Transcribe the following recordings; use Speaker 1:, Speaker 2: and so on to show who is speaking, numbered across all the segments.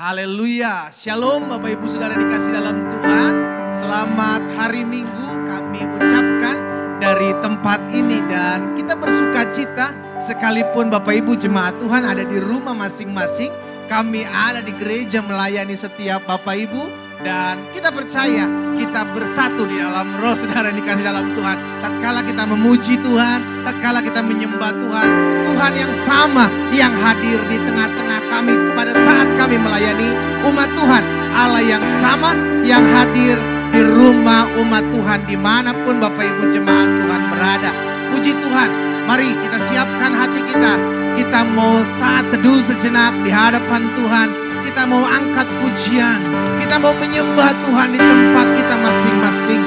Speaker 1: Haleluya, Shalom Bapak Ibu Saudara dikasih dalam Tuhan. Selamat hari Minggu kami ucapkan dari tempat ini. Dan kita bersuka cita sekalipun Bapak Ibu jemaat Tuhan ada di rumah masing-masing. Kami ada di gereja melayani setiap Bapak Ibu. Dan kita percaya kita bersatu di dalam roh saudara yang dikasih dalam Tuhan. Tatkala kita memuji Tuhan, tatkala kita menyembah Tuhan. Tuhan yang sama yang hadir di tengah-tengah kami pada saat kami melayani umat Tuhan. Allah yang sama yang hadir di rumah umat Tuhan dimanapun Bapak Ibu jemaat Tuhan berada. Puji Tuhan, mari kita siapkan hati kita. Kita mau saat teduh sejenak di hadapan Tuhan. Kita mau angkat pujian, kita mau menyembah Tuhan di tempat kita masing-masing.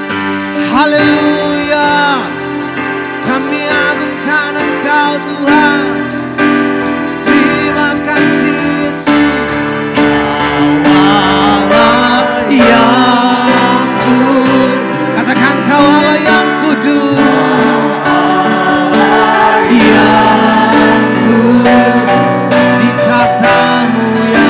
Speaker 1: Haleluya, kami agungkan Engkau Tuhan. Terima kasih Yesus. Allah yang kudus, katakan Kau Allah yang kudus. Allah yang kudus, di tatamu ya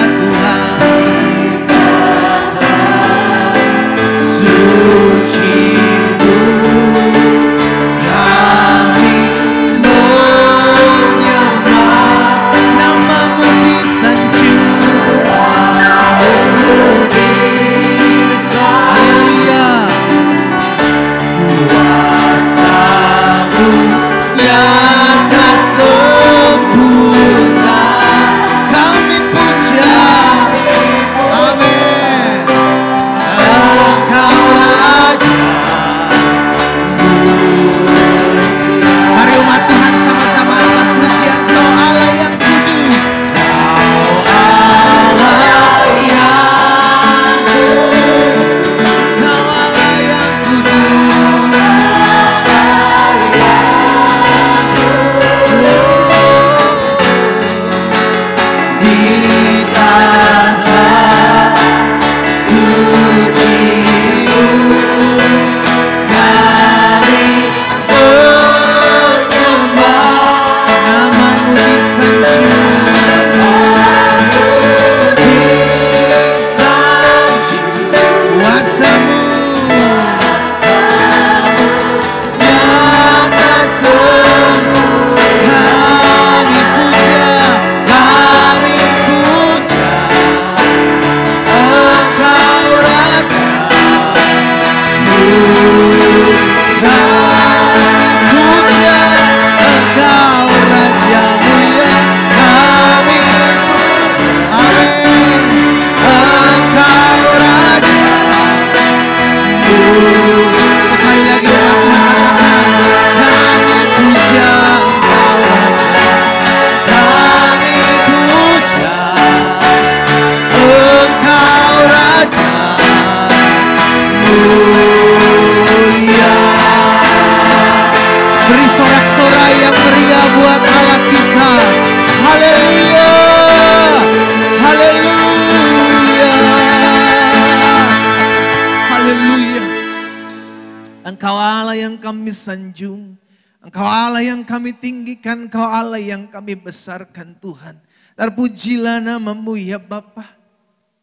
Speaker 1: sanjung. Engkau Allah yang kami tinggikan, Engkau Allah yang kami besarkan Tuhan. Terpujilah nama-Mu ya Bapa.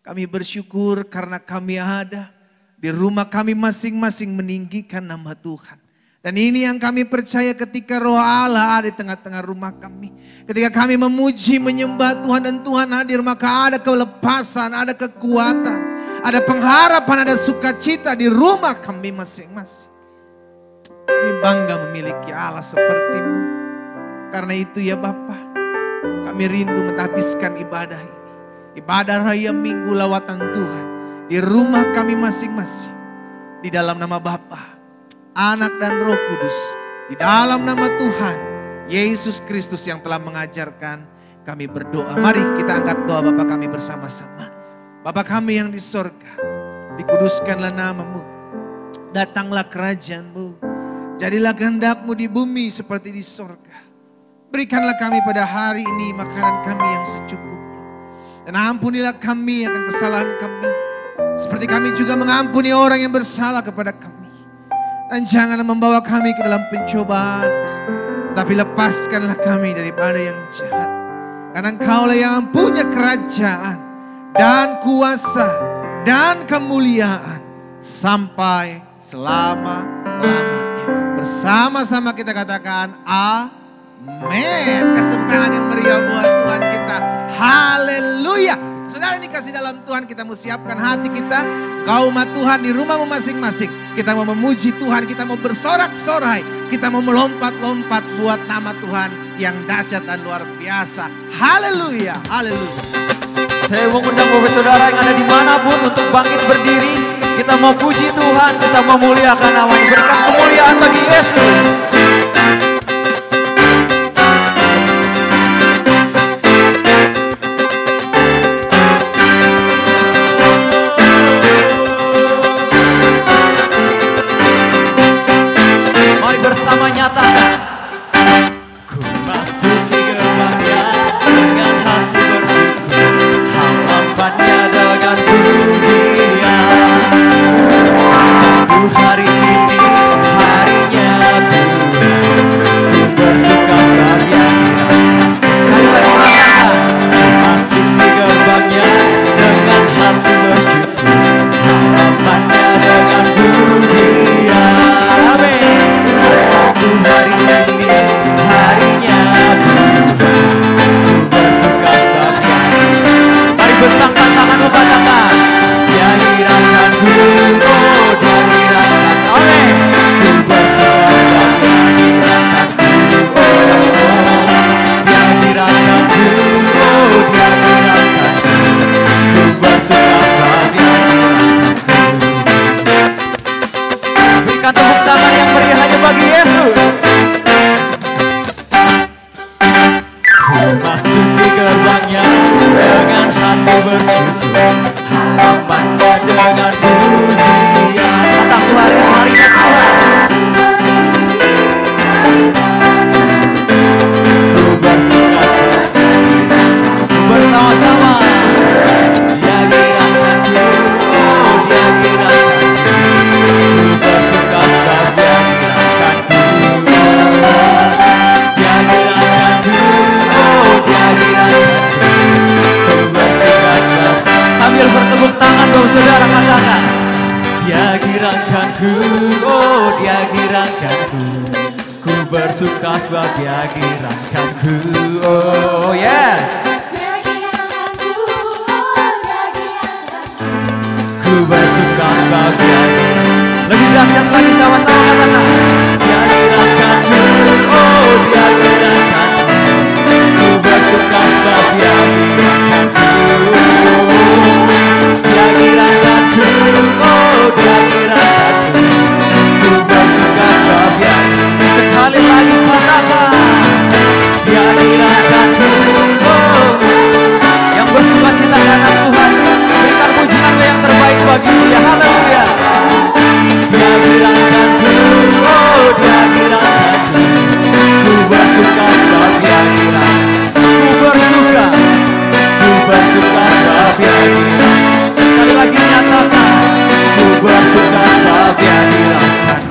Speaker 1: Kami bersyukur karena kami ada di rumah kami masing-masing meninggikan nama Tuhan. Dan ini yang kami percaya ketika Roh Allah ada di tengah-tengah rumah kami. Ketika kami memuji, menyembah Tuhan dan Tuhan hadir, maka ada kelepasan, ada kekuatan, ada pengharapan, ada sukacita di rumah kami masing-masing. Kami bangga memiliki Allah seperti-Mu. Karena itu ya Bapa, kami rindu menghabiskan ibadah ini. Ibadah Raya Minggu Lawatan Tuhan di rumah kami masing-masing. Di dalam nama Bapa, Anak dan Roh Kudus. Di dalam nama Tuhan Yesus Kristus yang telah mengajarkan kami berdoa. Mari kita angkat doa Bapa kami bersama-sama. Bapa kami yang di sorga, dikuduskanlah nama-Mu. Datanglah kerajaan-Mu. Jadilah kehendak-Mu di bumi seperti di sorga. Berikanlah kami pada hari ini makanan kami yang secukupnya. Dan ampunilah kami akan kesalahan kami. Seperti kami juga mengampuni orang yang bersalah kepada kami. Dan jangan membawa kami ke dalam pencobaan. Tetapi lepaskanlah kami daripada yang jahat. Karena Engkaulah yang punya kerajaan dan kuasa dan kemuliaan sampai selama-lamanya. Bersama-sama kita katakan amin. Kasih tepuk tangan yang meriah buat Tuhan kita. Haleluya. Saudara yang dikasih dalam Tuhan, kita mau siapkan hati kita. Kau umat Tuhan di rumahmu masing-masing. Kita mau memuji Tuhan, kita mau bersorak-sorai. Kita mau melompat-lompat buat nama Tuhan yang dahsyat dan luar biasa. Haleluya, haleluya.
Speaker 2: Saya mengundang Bapak Saudara yang ada dimanapun untuk bangkit berdiri. Kita mau puji Tuhan, kita mau muliakan namanya. Berikan kemuliaan bagi Yesus.
Speaker 3: Hari ini harinya
Speaker 2: bersuka sebab Dia girakanku. Oh yeah. Ku bersuka sebab Dia girakanku. Lebih dahsyat lagi sama-sama katakan. Dia girakanku, oh Dia girakanku. Ku bersuka sebab Dia girakanku. Dia girakanku, oh Dia girakanku. Ku bersuka sebab Dia girakanku. Sekali lagi katakan, Dia girakanku, oh. Yang bersuka cita karena Tuhan, berikan pujian yang terbaik bagi Dia. Haleluya. Dia girakanku, oh Dia girakanku. Ku bersuka sebab Dia girakanku. Ku bersuka sebab Dia girakanku. Sekali lagi nyatakan, ku bersuka sebab Dia girakanku.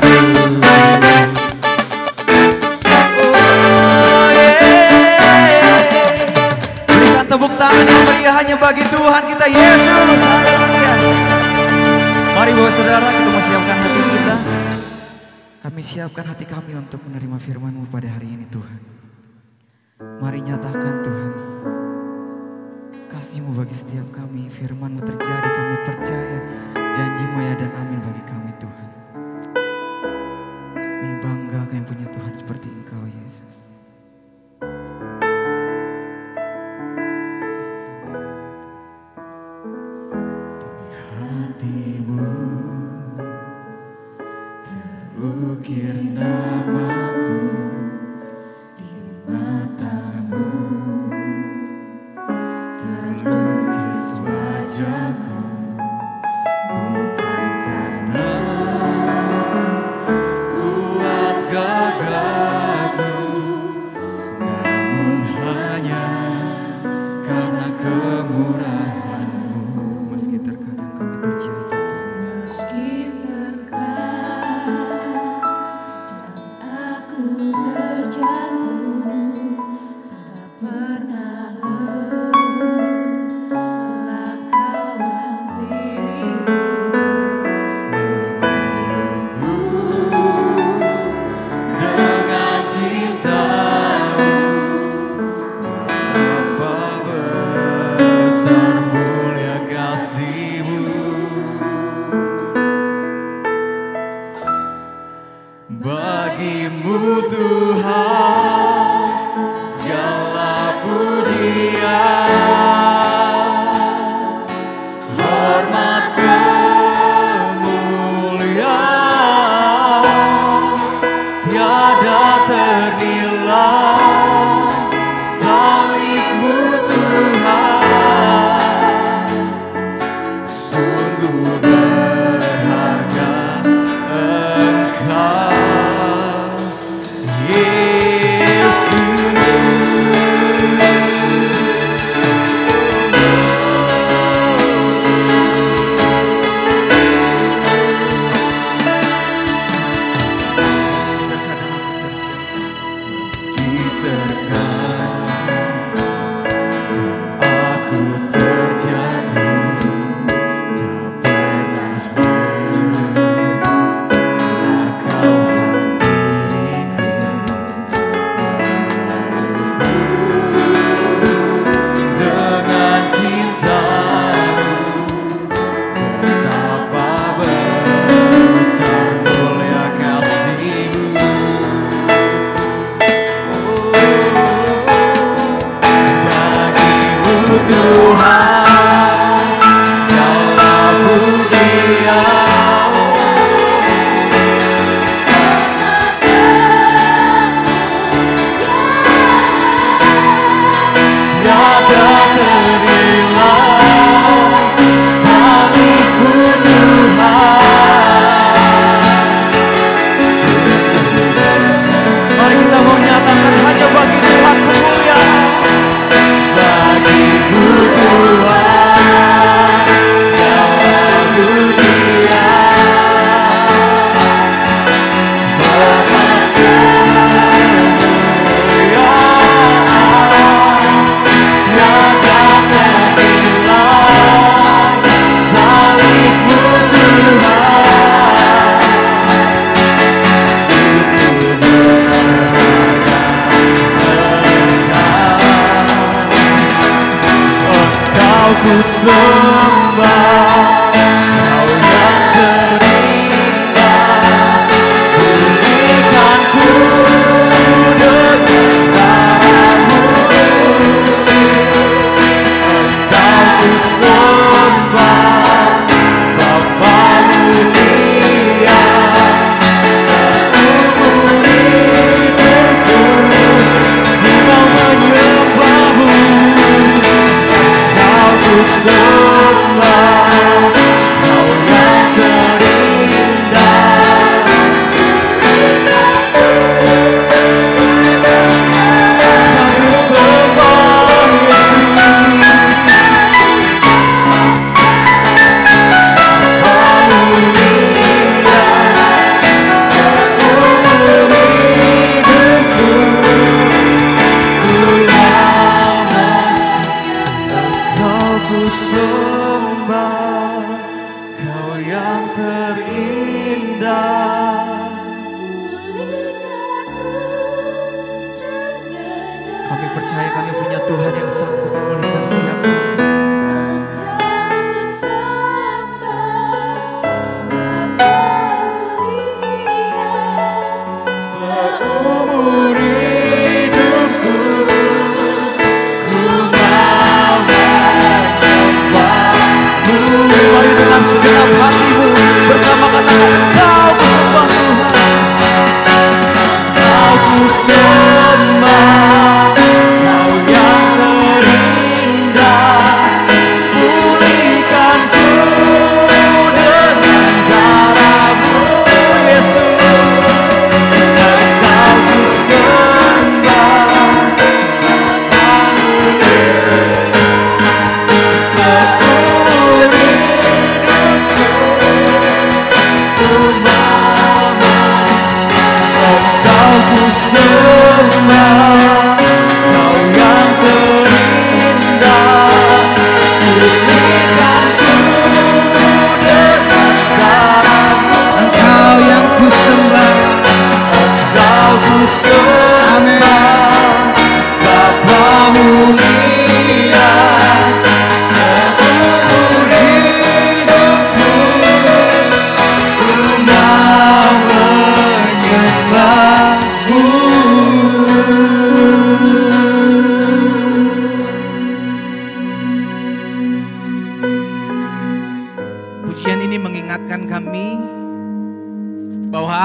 Speaker 2: Tepuk tangan yang meriah hanya bagi Tuhan kita Yesus. Haleluya. Mari bawa saudara, kita mau siapkan hati kita. Kami siapkan hati kami untuk menerima firman-Mu pada hari ini Tuhan. Mari nyatakan Tuhan kasih-Mu bagi setiap kami. Firman-Mu terjadi, kami percaya. Janji-Mu ya dan amin bagi kami Tuhan. Kami bangga kami punya Tuhan seperti Engkau Yesus.
Speaker 3: Ukir namaku di matamu, terlukis wajahku, bukan karena kuat gagahku, namun hanya karena kemurahan-Mu. Meski terkadang kami terjatuh, tak pernah lelah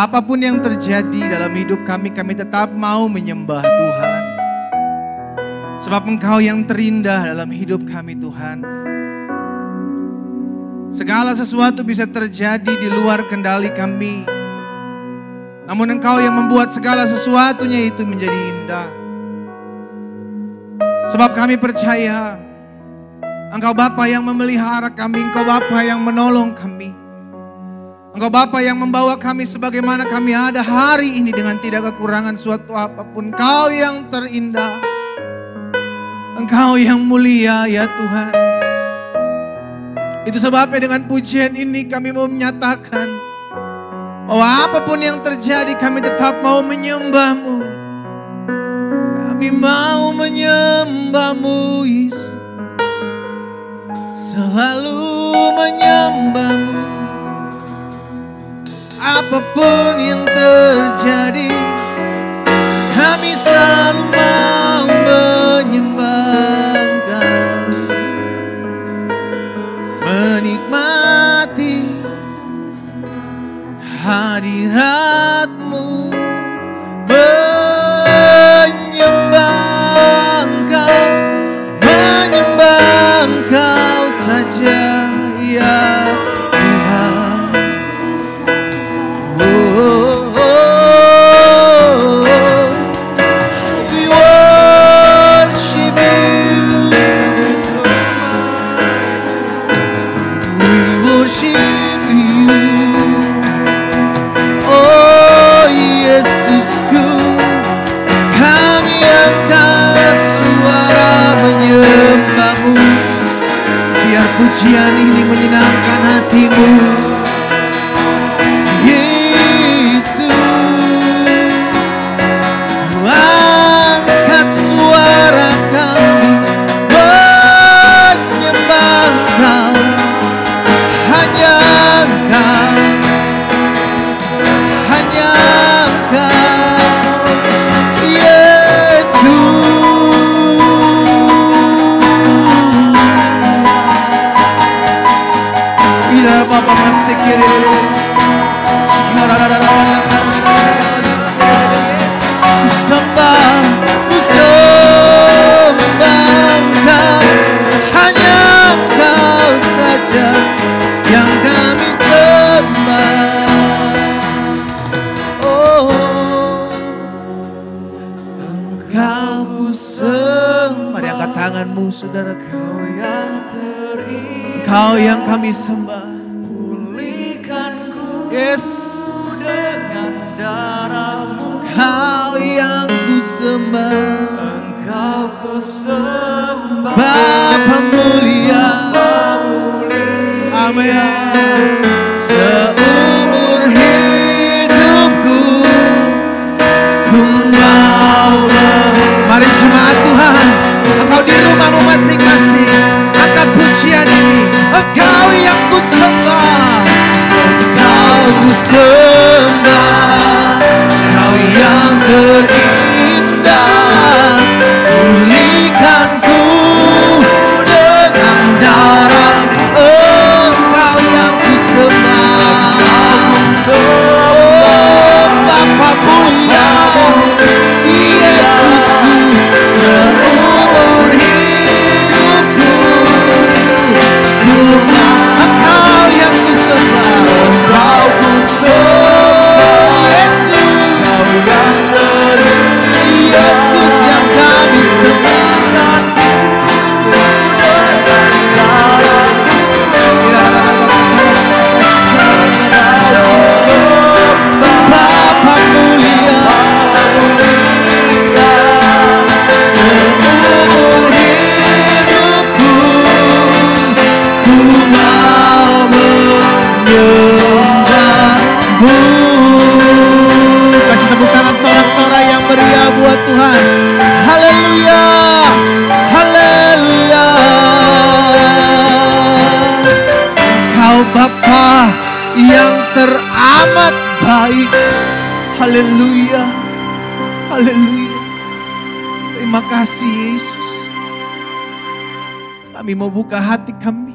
Speaker 1: Apapun yang terjadi dalam hidup kami tetap mau menyembah Tuhan. Sebab Engkau yang terindah dalam hidup kami Tuhan. Segala sesuatu bisa terjadi di luar kendali kami. Namun Engkau yang membuat segala sesuatunya itu menjadi indah. Sebab kami percaya Engkau Bapa yang memelihara kami, Engkau Bapa yang menolong kami. Engkau Bapa yang membawa kami sebagaimana kami ada hari ini dengan tidak kekurangan suatu apapun. Engkau yang terindah. Engkau yang mulia ya Tuhan. Itu sebabnya dengan pujian ini kami mau menyatakan bahwa apapun yang terjadi kami tetap mau menyembah-Mu. Kami mau menyembah-Mu Yesus. Selalu menyembah-Mu. Apapun yang terjadi, kami selalu mau menyembah Engkau. pujian ini menyenangkan hatimu. Yesus, angkat suara kami menyembah Kau, hanya Kau, hanya Kau, Yesus. Bila Bapa masih kiri, sembah Kau, hanya Kau saja yang kami sembah. Oh, Engkau ku sembah. Mari angkat tanganmu saudara. Kau yang terindah, Kau yang kami sembah. Pulihkanku, yes, dengan darah-Mu. Kau yang ku sembah, Engkau ku sembah. Bapa mulia, amin. Seumur hidupku ku mau. Mari jemaat Tuhan, engkau di rumahmu masing-masing angkat pujian ini. Engkau yang ku sembah, Engkau ku sembah. Kau yang terindah, pulihkanku dengan darah. Engkau yang ku sembah. Oh, Bapa mulia, Yesusku, seumur hidupku ku mau. Engkau yang ku sembah, Engkau ku sembah. Yesus, Kau yang terindah, Yesus yang kami sembah. Bapa mulia, seumur hidupku ku mau menyembah-Mu. Kasih tepuk tangan sorak-sorai yang meriah buat Tuhan. Haleluya, haleluya. Engkau Bapa yang teramat baik. Haleluya, haleluya. Terima kasih Yesus. Kami mau buka hati kami.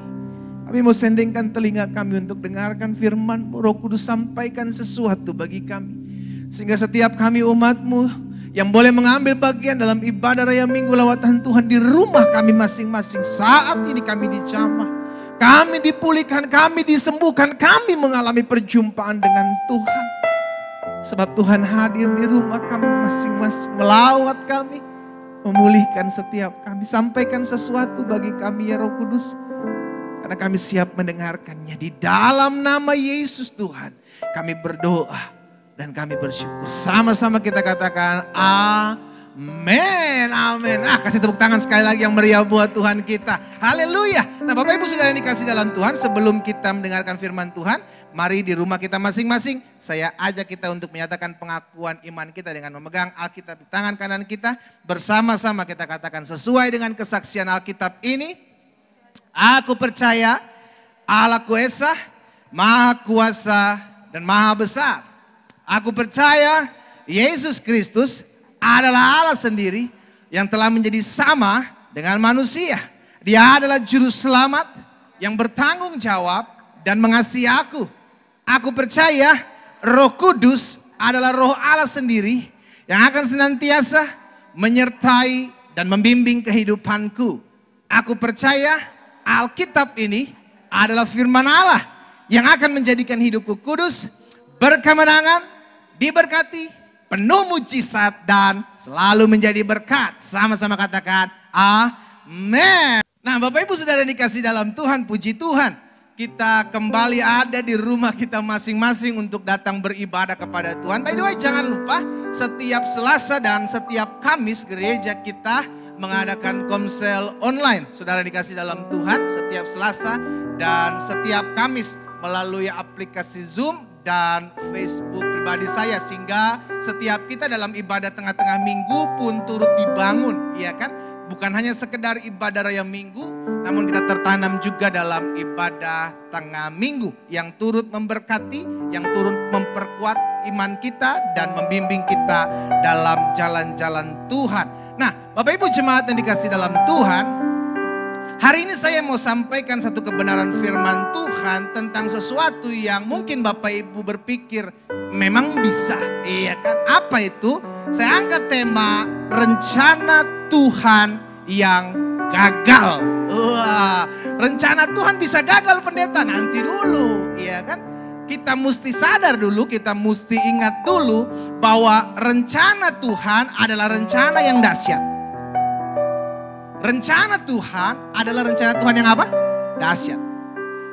Speaker 1: Kami mau sendengkan telinga kami untuk dengarkan firman-Mu. Roh Kudus sampaikan sesuatu bagi kami. Sehingga setiap kami umat-Mu yang boleh mengambil bagian dalam ibadah Raya Minggu Lawatan Tuhan di rumah kami masing-masing. Saat ini kami dijamah, kami dipulihkan, kami disembuhkan, kami mengalami perjumpaan dengan Tuhan. Sebab Tuhan hadir di rumah kami masing-masing, melawat kami, memulihkan setiap kami. Sampaikan sesuatu bagi kami ya Roh Kudus, karena kami siap mendengarkannya. Di dalam nama Yesus Tuhan kami berdoa dan kami bersyukur. Sama-sama kita katakan amin, amin. Kasih tepuk tangan sekali lagi yang meriah buat Tuhan kita. Haleluya. Nah Bapak Ibu Saudara yang dikasih dalam Tuhan, sebelum kita mendengarkan firman Tuhan, mari di rumah kita masing-masing, saya ajak kita untuk menyatakan pengakuan iman kita dengan memegang Alkitab di tangan kanan kita. Bersama-sama kita katakan sesuai dengan kesaksian Alkitab ini. Aku percaya Allahku Esa, Maha Kuasa dan Maha Besar. Aku percaya Yesus Kristus adalah Allah sendiri yang telah menjadi sama dengan manusia. Dia adalah juru selamat yang bertanggung jawab dan mengasihi aku. Aku percaya Roh Kudus adalah Roh Allah sendiri yang akan senantiasa menyertai dan membimbing kehidupanku. Aku percaya Alkitab ini adalah firman Allah yang akan menjadikan hidupku kudus, berkemenangan, diberkati, penuh mujizat dan selalu menjadi berkat. Sama-sama katakan amin. Nah Bapak Ibu Saudara dikasih dalam Tuhan, puji Tuhan. Kita kembali ada di rumah kita masing-masing untuk datang beribadah kepada Tuhan. By the way, jangan lupa setiap Selasa dan setiap Kamis gereja kita mengadakan komsel online. Saudara dikasih dalam Tuhan, setiap Selasa dan setiap Kamis melalui aplikasi Zoom dan Facebook pribadi saya, sehingga setiap kita dalam ibadah tengah-tengah minggu pun turut dibangun, ya kan? Bukan hanya sekedar ibadah raya minggu, namun kita tertanam juga dalam ibadah tengah minggu yang turut memberkati, yang turut memperkuat iman kita dan membimbing kita dalam jalan-jalan Tuhan. Nah, Bapak Ibu jemaat yang dikasih dalam Tuhan, hari ini saya mau sampaikan satu kebenaran firman Tuhan tentang sesuatu yang mungkin Bapak Ibu berpikir memang bisa, iya kan? Apa itu? Saya angkat tema rencana Tuhan yang gagal. Wah, rencana Tuhan bisa gagal pendeta, nanti dulu, iya kan? Kita mesti sadar dulu, kita mesti ingat dulu bahwa rencana Tuhan adalah rencana yang dahsyat. Rencana Tuhan adalah rencana Tuhan yang apa? Dahsyat.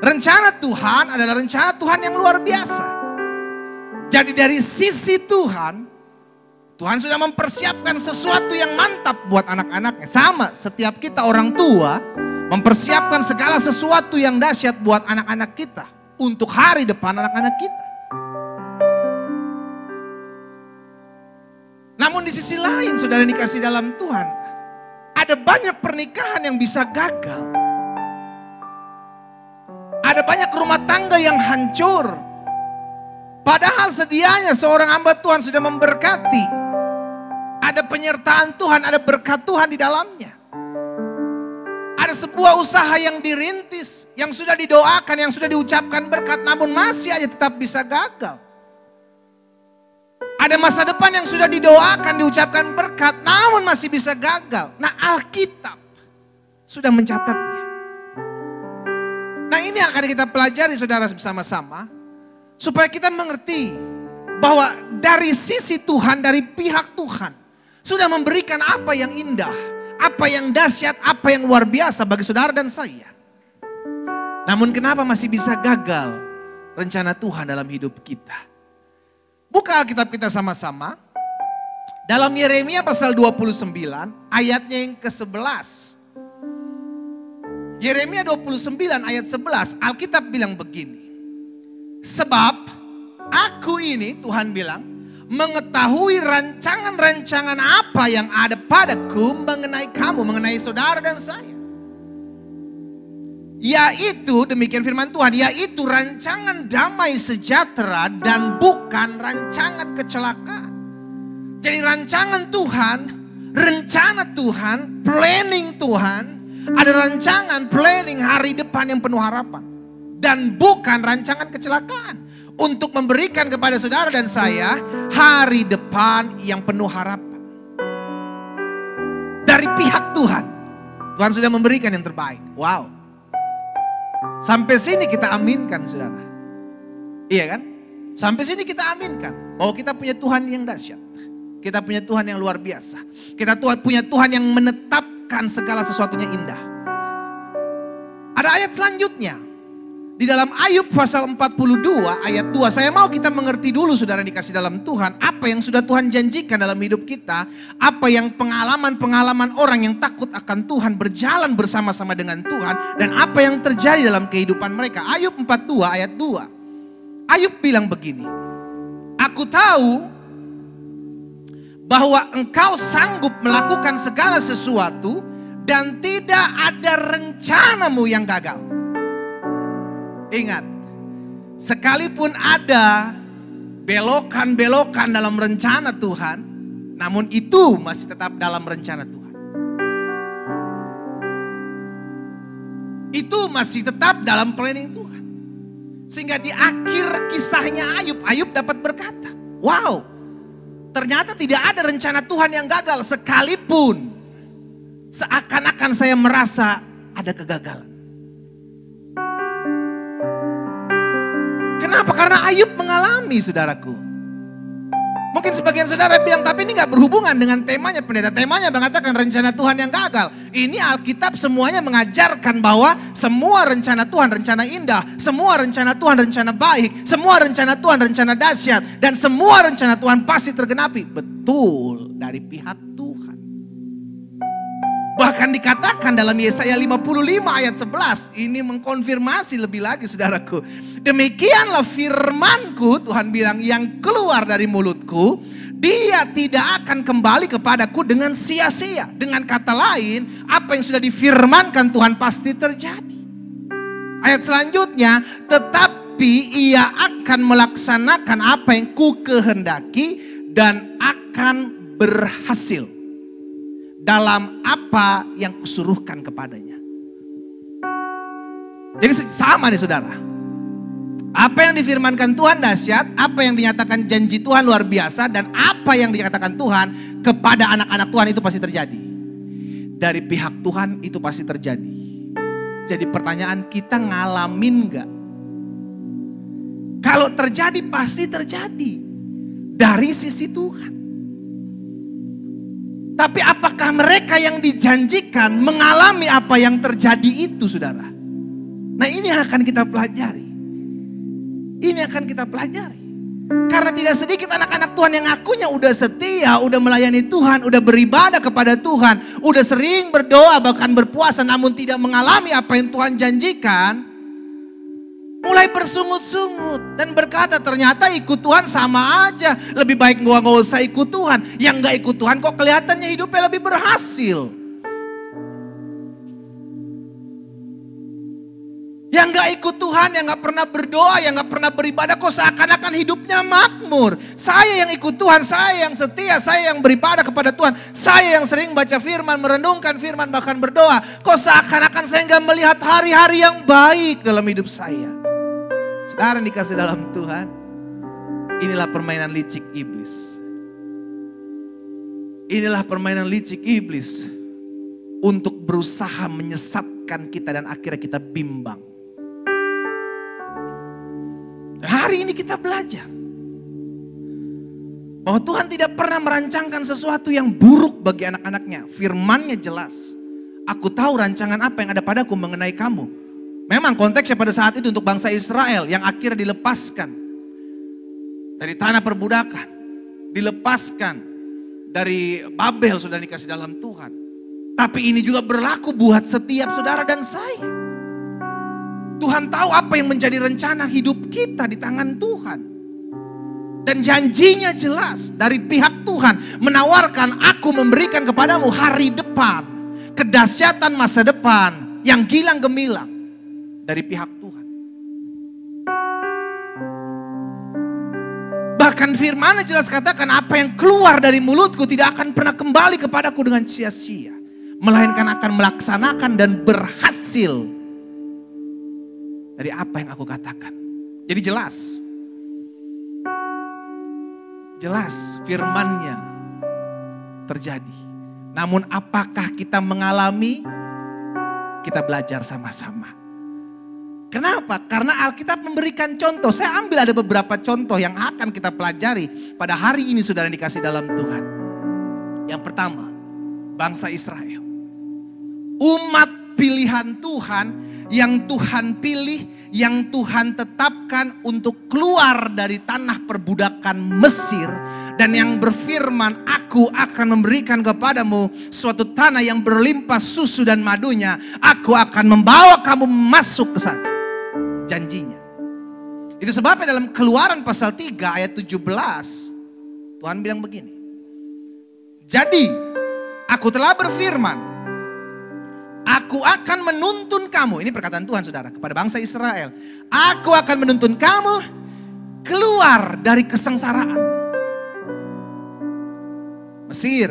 Speaker 1: Rencana Tuhan adalah rencana Tuhan yang luar biasa. Jadi dari sisi Tuhan, Tuhan sudah mempersiapkan sesuatu yang mantap buat anak-anaknya. Sama, setiap kita orang tua mempersiapkan segala sesuatu yang dahsyat buat anak-anak kita. Untuk hari depan anak-anak kita. Namun di sisi lain, saudara yang dikasih dalam Tuhan, ada banyak pernikahan yang bisa gagal. Ada banyak rumah tangga yang hancur. Padahal sedianya seorang hamba Tuhan sudah memberkati. Ada penyertaan Tuhan, ada berkat Tuhan di dalamnya. Ada sebuah usaha yang dirintis, yang sudah didoakan, yang sudah diucapkan berkat, namun masih aja tetap bisa gagal. Ada masa depan yang sudah didoakan, diucapkan berkat, namun masih bisa gagal. Nah, Alkitab sudah mencatatnya. Nah, ini akan kita pelajari saudara bersama-sama, supaya kita mengerti bahwa dari sisi Tuhan, dari pihak Tuhan, sudah memberikan apa yang indah, apa yang dahsyat, apa yang luar biasa bagi saudara dan saya. Namun kenapa masih bisa gagal rencana Tuhan dalam hidup kita? Buka Alkitab kita sama-sama. Dalam Yeremia pasal 29 ayatnya yang ke-11. Yeremia 29 ayat 11, Alkitab bilang begini. Sebab aku ini, Tuhan bilang, mengetahui rancangan-rancangan apa yang ada padaku mengenai kamu, mengenai saudara dan saya. Yaitu, demikian firman Tuhan, yaitu rancangan damai sejahtera dan bukan rancangan kecelakaan. Jadi rancangan Tuhan, rencana Tuhan, planning Tuhan, ada rancangan planning hari depan yang penuh harapan. Dan bukan rancangan kecelakaan. Untuk memberikan kepada saudara dan saya hari depan yang penuh harapan. Dari pihak Tuhan. Tuhan sudah memberikan yang terbaik. Wow. Sampai sini kita aminkan saudara. Iya kan? Sampai sini kita aminkan. Bahwa kita punya Tuhan yang dahsyat. Kita punya Tuhan yang luar biasa. Kita punya Tuhan yang menetapkan segala sesuatunya indah. Ada ayat selanjutnya. Di dalam Ayub pasal 42 ayat 2, saya mau kita mengerti dulu saudara dikasih dalam Tuhan, apa yang sudah Tuhan janjikan dalam hidup kita, apa yang pengalaman-pengalaman orang yang takut akan Tuhan berjalan bersama-sama dengan Tuhan, dan apa yang terjadi dalam kehidupan mereka. Ayub 42 ayat 2, Ayub bilang begini, aku tahu bahwa engkau sanggup melakukan segala sesuatu dan tidak ada rencanamu yang gagal. Ingat, sekalipun ada belokan-belokan dalam rencana Tuhan, namun itu masih tetap dalam rencana Tuhan. Itu masih tetap dalam planning Tuhan. Sehingga di akhir kisahnya Ayub dapat berkata, wow, ternyata tidak ada rencana Tuhan yang gagal, sekalipun seakan-akan saya merasa ada kegagalan. Kenapa? Karena Ayub mengalami, saudaraku. Mungkin sebagian saudara bilang, tapi ini gak berhubungan dengan temanya pendeta. Temanya mengatakan rencana Tuhan yang gagal. Ini Alkitab semuanya mengajarkan bahwa semua rencana Tuhan, rencana indah. Semua rencana Tuhan, rencana baik. Semua rencana Tuhan, rencana dahsyat. Dan semua rencana Tuhan pasti tergenapi. Betul, dari pihak Tuhan. Bahkan dikatakan dalam Yesaya 55 ayat 11. Ini mengkonfirmasi lebih lagi saudaraku. Demikianlah firmanku, Tuhan bilang, yang keluar dari mulutku. Dia tidak akan kembali kepadaku dengan sia-sia. Dengan kata lain, apa yang sudah difirmankan Tuhan pasti terjadi. Ayat selanjutnya, tetapi ia akan melaksanakan apa yang ku kehendaki dan akan berhasil dalam apa yang kusuruhkan kepadanya. Jadi sama nih saudara. Apa yang difirmankan Tuhan dahsyat, apa yang dinyatakan janji Tuhan luar biasa, dan apa yang dinyatakan Tuhan kepada anak-anak Tuhan itu pasti terjadi. Dari pihak Tuhan itu pasti terjadi. Jadi pertanyaan, kita ngalamin gak? Kalau terjadi pasti terjadi. Dari sisi Tuhan. Tapi apakah mereka yang dijanjikan mengalami apa yang terjadi itu saudara? Nah ini akan kita pelajari. Ini akan kita pelajari. Karena tidak sedikit anak-anak Tuhan yang ngakunya udah setia, udah melayani Tuhan, udah beribadah kepada Tuhan, udah sering berdoa bahkan berpuasa namun tidak mengalami apa yang Tuhan janjikan. Mulai bersungut-sungut dan berkata ternyata ikut Tuhan sama aja. Lebih baik gua gak usah ikut Tuhan. Yang gak ikut Tuhan kok kelihatannya hidupnya lebih berhasil. Yang gak ikut Tuhan, yang gak pernah berdoa, yang gak pernah beribadah kok seakan-akan hidupnya makmur. Saya yang ikut Tuhan, saya yang setia, saya yang beribadah kepada Tuhan. Saya yang sering baca firman, merenungkan firman, bahkan berdoa. Kok seakan-akan saya gak melihat hari-hari yang baik dalam hidup saya. Saudara dikasih dalam Tuhan, inilah permainan licik iblis. Inilah permainan licik iblis untuk berusaha menyesatkan kita dan akhirnya kita bimbang. Dan hari ini kita belajar bahwa Tuhan tidak pernah merancangkan sesuatu yang buruk bagi anak-anaknya. Firman-Nya jelas. Aku tahu rancangan apa yang ada padaku mengenai kamu. Memang konteksnya pada saat itu untuk bangsa Israel yang akhirnya dilepaskan dari tanah perbudakan. Dilepaskan dari Babel sudah dikasih dalam Tuhan. Tapi ini juga berlaku buat setiap saudara dan saya. Tuhan tahu apa yang menjadi rencana hidup kita di tangan Tuhan. Dan janjinya jelas dari pihak Tuhan menawarkan aku memberikan kepadamu hari depan. Kedahsyatan masa depan yang gilang gemilang. Dari pihak Tuhan. Bahkan firman-Nya jelas katakan apa yang keluar dari mulutku tidak akan pernah kembali kepadaku dengan sia-sia. Melainkan akan melaksanakan dan berhasil. Dari apa yang aku katakan. Jadi jelas. Jelas firman-Nya terjadi. Namun apakah kita mengalami? Kita belajar sama-sama. Kenapa? Karena Alkitab memberikan contoh. Saya ambil ada beberapa contoh yang akan kita pelajari pada hari ini saudara yang dikasih dalam Tuhan. Yang pertama, bangsa Israel. Umat pilihan Tuhan yang Tuhan pilih, yang Tuhan tetapkan untuk keluar dari tanah perbudakan Mesir. Dan yang berfirman, aku akan memberikan kepadamu suatu tanah yang berlimpah susu dan madunya. Aku akan membawa kamu masuk ke sana. Janjinya. Itu sebabnya dalam Keluaran pasal 3 ayat 17 Tuhan bilang begini. Jadi aku telah berfirman, aku akan menuntun kamu. Ini perkataan Tuhan saudara kepada bangsa Israel. Aku akan menuntun kamu keluar dari kesengsaraan. Mesir,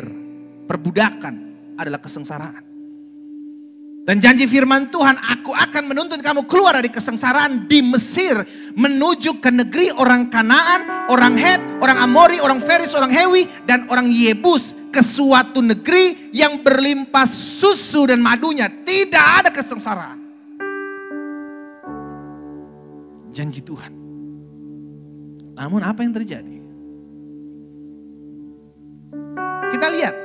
Speaker 1: perbudakan adalah kesengsaraan. Dan janji firman Tuhan, aku akan menuntun kamu keluar dari kesengsaraan di Mesir. Menuju ke negeri orang Kanaan, orang Het, orang Amori, orang Feris, orang Hewi, dan orang Yebus. Ke suatu negeri yang berlimpah susu dan madunya. Tidak ada kesengsaraan. Janji Tuhan. Namun apa yang terjadi? Kita lihat.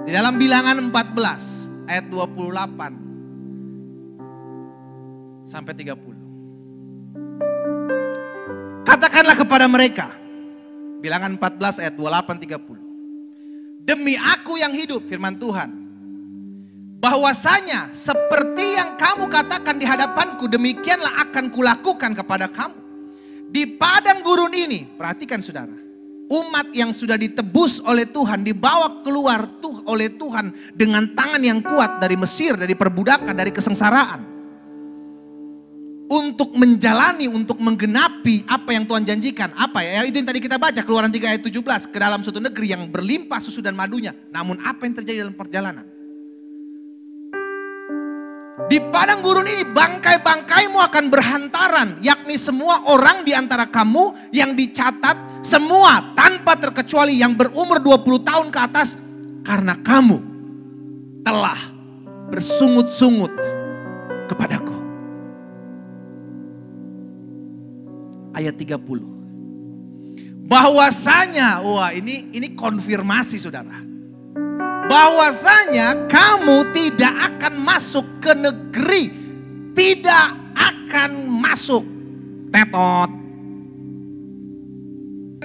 Speaker 1: Di dalam Bilangan 14. Ayat 28 sampai 30. Katakanlah kepada mereka. Bilangan 14 ayat 28-30. Demi aku yang hidup, firman Tuhan. bahwasanya seperti yang kamu katakan di hadapanku, demikianlah akan kulakukan kepada kamu. Di padang gurun ini, perhatikan saudara, umat yang sudah ditebus oleh Tuhan, dibawa keluar oleh Tuhan dengan tangan yang kuat dari Mesir, dari perbudakan, dari kesengsaraan. Untuk menjalani, untuk menggenapi apa yang Tuhan janjikan. Apa ya? Itu yang tadi kita baca, Keluaran 3 ayat 17. Ke dalam suatu negeri yang berlimpah susu dan madunya. Namun apa yang terjadi dalam perjalanan? Di padang gurun ini bangkai-bangkaimu akan berhantaran. Yakni semua orang di antara kamu yang dicatat. Semua tanpa terkecuali yang berumur 20 tahun ke atas. Karena kamu telah bersungut-sungut kepadaku. Ayat 30. Bahwasanya, wah ini konfirmasi saudara. Bahwasanya kamu tidak akan masuk ke negeri. Tidak akan masuk. Tetot.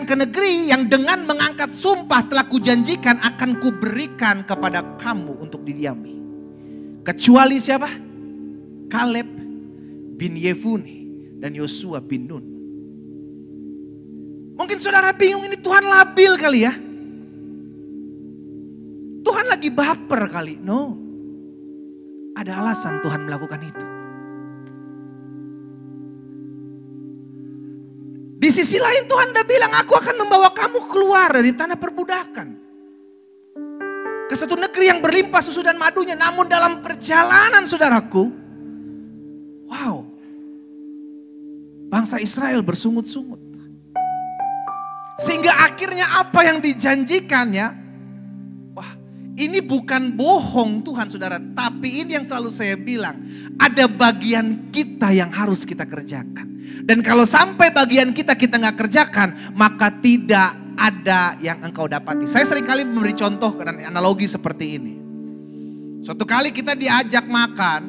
Speaker 1: Ke negeri yang dengan mengangkat sumpah telah kujanjikan akan kuberikan kepada kamu untuk didiami. Kecuali siapa? Kaleb bin Yefune dan Yosua bin Nun. Mungkin saudara bingung, ini Tuhan labil kali ya. Tuhan lagi baper kali. No. Ada alasan Tuhan melakukan itu. Di sisi lain Tuhan udah bilang, aku akan membawa kamu keluar dari tanah perbudakan. Ke satu negeri yang berlimpah susu dan madunya. Namun dalam perjalanan saudaraku, wow, bangsa Israel bersungut-sungut. Sehingga akhirnya apa yang dijanjikannya, wah ini bukan bohong Tuhan saudara. Tapi ini yang selalu saya bilang, ada bagian kita yang harus kita kerjakan. Dan kalau sampai bagian kita nggak kerjakan, maka tidak ada yang engkau dapati. Saya seringkali memberi contoh dan analogi seperti ini. Suatu kali kita diajak makan,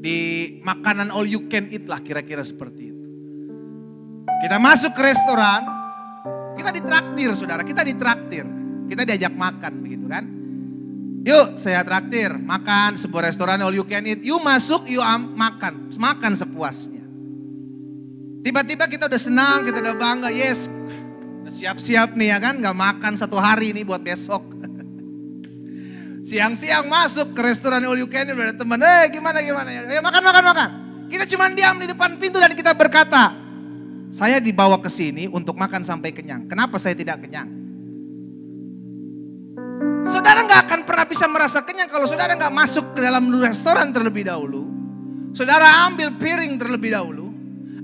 Speaker 1: di makanan all you can eat lah kira-kira seperti itu. Kita masuk ke restoran, kita ditraktir saudara, kita ditraktir. Kita diajak makan begitu kan. Yuk saya traktir, makan sebuah restoran all you can eat. Yuk masuk, yuk makan sepuasnya. Tiba-tiba kita udah senang, kita udah bangga, yes. Udah siap-siap nih ya kan, gak makan satu hari nih buat besok. Siang-siang masuk ke restoran all you can eat, udah ada teman, gimana, ayo makan. Kita cuma diam di depan pintu dan kita berkata, saya dibawa ke sini untuk makan sampai kenyang. Kenapa saya tidak kenyang? Saudara gak akan pernah bisa merasa kenyang kalau saudara gak masuk ke dalam restoran terlebih dahulu. Saudara ambil piring terlebih dahulu.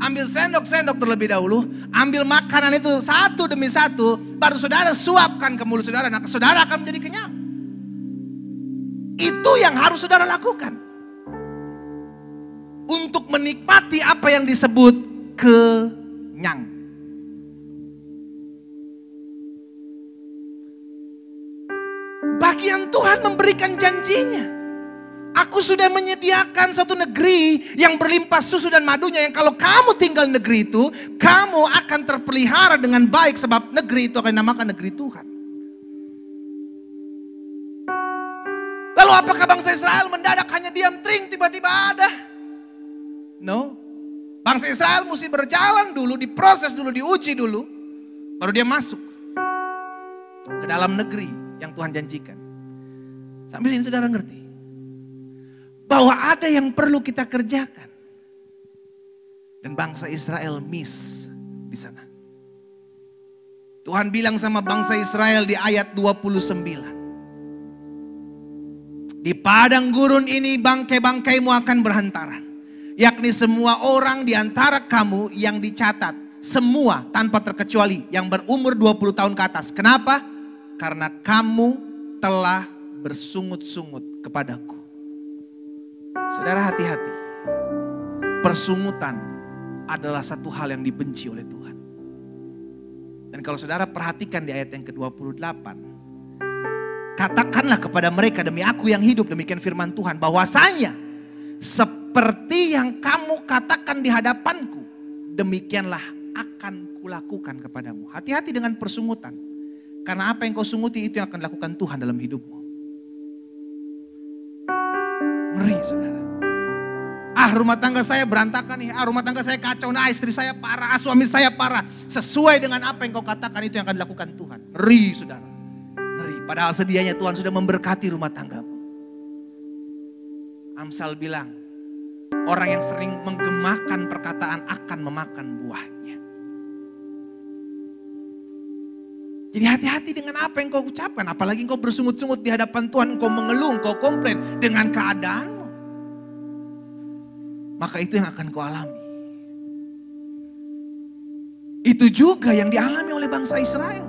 Speaker 1: Ambil sendok-sendok terlebih dahulu. Ambil makanan itu satu demi satu. Baru saudara suapkan ke mulut saudara. Nah saudara akan menjadi kenyang. Itu yang harus saudara lakukan. Untuk menikmati apa yang disebut kenyang. Bagian Tuhan memberikan janjinya. Aku sudah menyediakan satu negeri yang berlimpah susu dan madunya. Yang kalau kamu tinggal di negeri itu, kamu akan terpelihara dengan baik. Sebab negeri itu akan dinamakan negeri Tuhan. Lalu apakah bangsa Israel mendadak hanya diam tring tiba-tiba ada? No. Bangsa Israel mesti berjalan dulu, diproses dulu, diuji dulu. Baru dia masuk ke dalam negeri yang Tuhan janjikan. Sampai sini saudara ngerti? Bahwa ada yang perlu kita kerjakan. Dan bangsa Israel miss di sana. Tuhan bilang sama bangsa Israel di ayat 29. Di padang gurun ini bangkai-bangkaimu akan berhantaran. Yakni semua orang di antara kamu yang dicatat. Semua tanpa terkecuali yang berumur 20 tahun ke atas. Kenapa? Karena kamu telah bersungut-sungut kepadaku. Saudara hati-hati. Persungutan adalah satu hal yang dibenci oleh Tuhan. Dan kalau saudara perhatikan di ayat yang ke-28. Katakanlah kepada mereka, demi aku yang hidup, demikian firman Tuhan, bahwasanya seperti yang kamu katakan di hadapanku, demikianlah akan kulakukan kepadamu. Hati-hati dengan persungutan. Karena apa yang kau sunguti itu yang akan dilakukan Tuhan dalam hidupmu. Ngeri saudara. Rumah tangga saya berantakan nih, rumah tangga saya kacau, istri saya parah, suami saya parah. Sesuai dengan apa yang kau katakan itu yang akan dilakukan Tuhan. Ngeri saudara, ngeri. Padahal sedianya Tuhan sudah memberkati rumah tanggamu. Amsal bilang, orang yang sering menggemakan perkataan akan memakan buahnya. Jadi hati-hati dengan apa yang kau ucapkan. Apalagi kau bersungut-sungut di hadapan Tuhan. Kau mengeluh, kau komplain dengan keadaanmu. Maka itu yang akan kau alami. Itu juga yang dialami oleh bangsa Israel.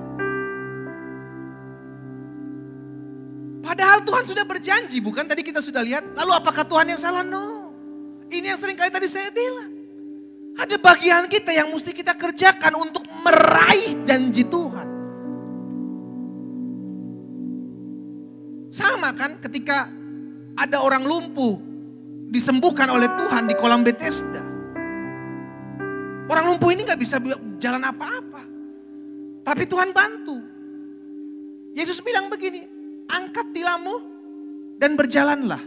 Speaker 1: Padahal Tuhan sudah berjanji, bukan tadi kita sudah lihat. Lalu apakah Tuhan yang salah? No. Ini yang sering kali tadi saya bilang. Ada bagian kita yang mesti kita kerjakan untuk meraih janji Tuhan. Sama kan ketika ada orang lumpuh disembuhkan oleh Tuhan di kolam Bethesda. Orang lumpuh ini gak bisa jalan apa-apa. Tapi Tuhan bantu. Yesus bilang begini, angkat tilammu dan berjalanlah.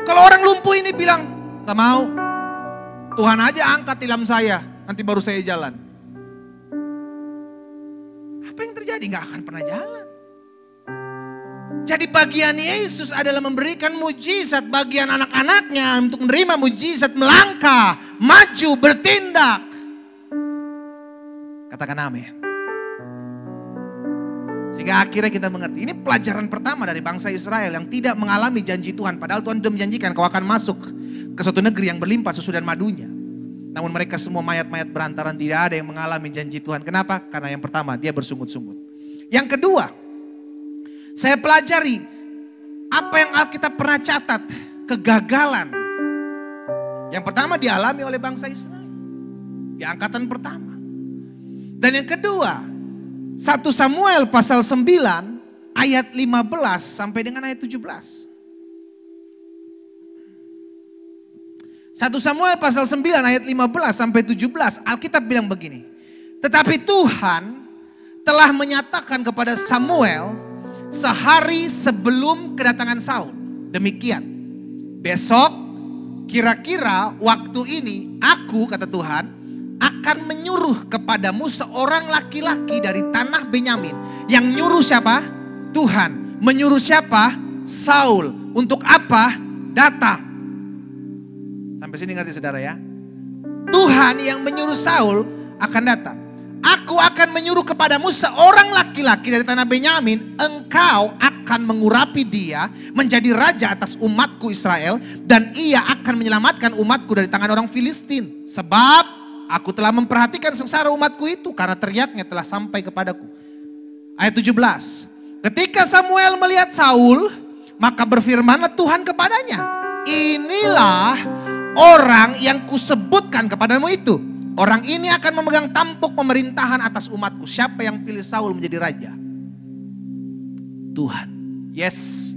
Speaker 1: Kalau orang lumpuh ini bilang, gak mau. Tuhan aja angkat tilam saya, nanti baru saya jalan. Apa yang terjadi? Gak akan pernah jalan. Jadi bagian Yesus adalah memberikan mujizat bagian anak-anaknya untuk menerima mujizat, melangkah, maju, bertindak. Katakan amin. Sehingga akhirnya kita mengerti. Ini pelajaran pertama dari bangsa Israel yang tidak mengalami janji Tuhan. Padahal Tuhan sudah menjanjikan kau akan masuk ke suatu negeri yang berlimpah susu dan madunya. Namun mereka semua mayat-mayat berantaran, tidak ada yang mengalami janji Tuhan. Kenapa? Karena yang pertama dia bersungut-sungut. Yang kedua, saya pelajari apa yang Alkitab pernah catat, kegagalan. Yang pertama dialami oleh bangsa Israel. Di angkatan pertama. Dan yang kedua, 1 Samuel pasal 9 ayat 15 sampai dengan ayat 17. 1 Samuel pasal 9 ayat 15 sampai 17, Alkitab bilang begini. Tetapi Tuhan telah menyatakan kepada Samuel sehari sebelum kedatangan Saul. Demikian. Besok kira-kira waktu ini aku, kata Tuhan, akan menyuruh kepadamu seorang laki-laki dari tanah Benyamin. Yang nyuruh siapa? Tuhan. Menyuruh siapa? Saul. Untuk apa? Datang. Sampai sini ngerti saudara ya? Tuhan yang menyuruh Saul akan datang. Aku akan menyuruh kepadamu seorang laki-laki dari tanah Benyamin. Engkau akan mengurapi dia menjadi raja atas umatku Israel. Dan ia akan menyelamatkan umatku dari tangan orang Filistin. Sebab aku telah memperhatikan sengsara umatku itu karena teriaknya telah sampai kepadaku. Ayat 17. Ketika Samuel melihat Saul, maka berfirmanlah Tuhan kepadanya. Inilah orang yang kusebutkan kepadamu itu. Orang ini akan memegang tampuk pemerintahan atas umatku. Siapa yang pilih Saul menjadi raja? Tuhan. Yes.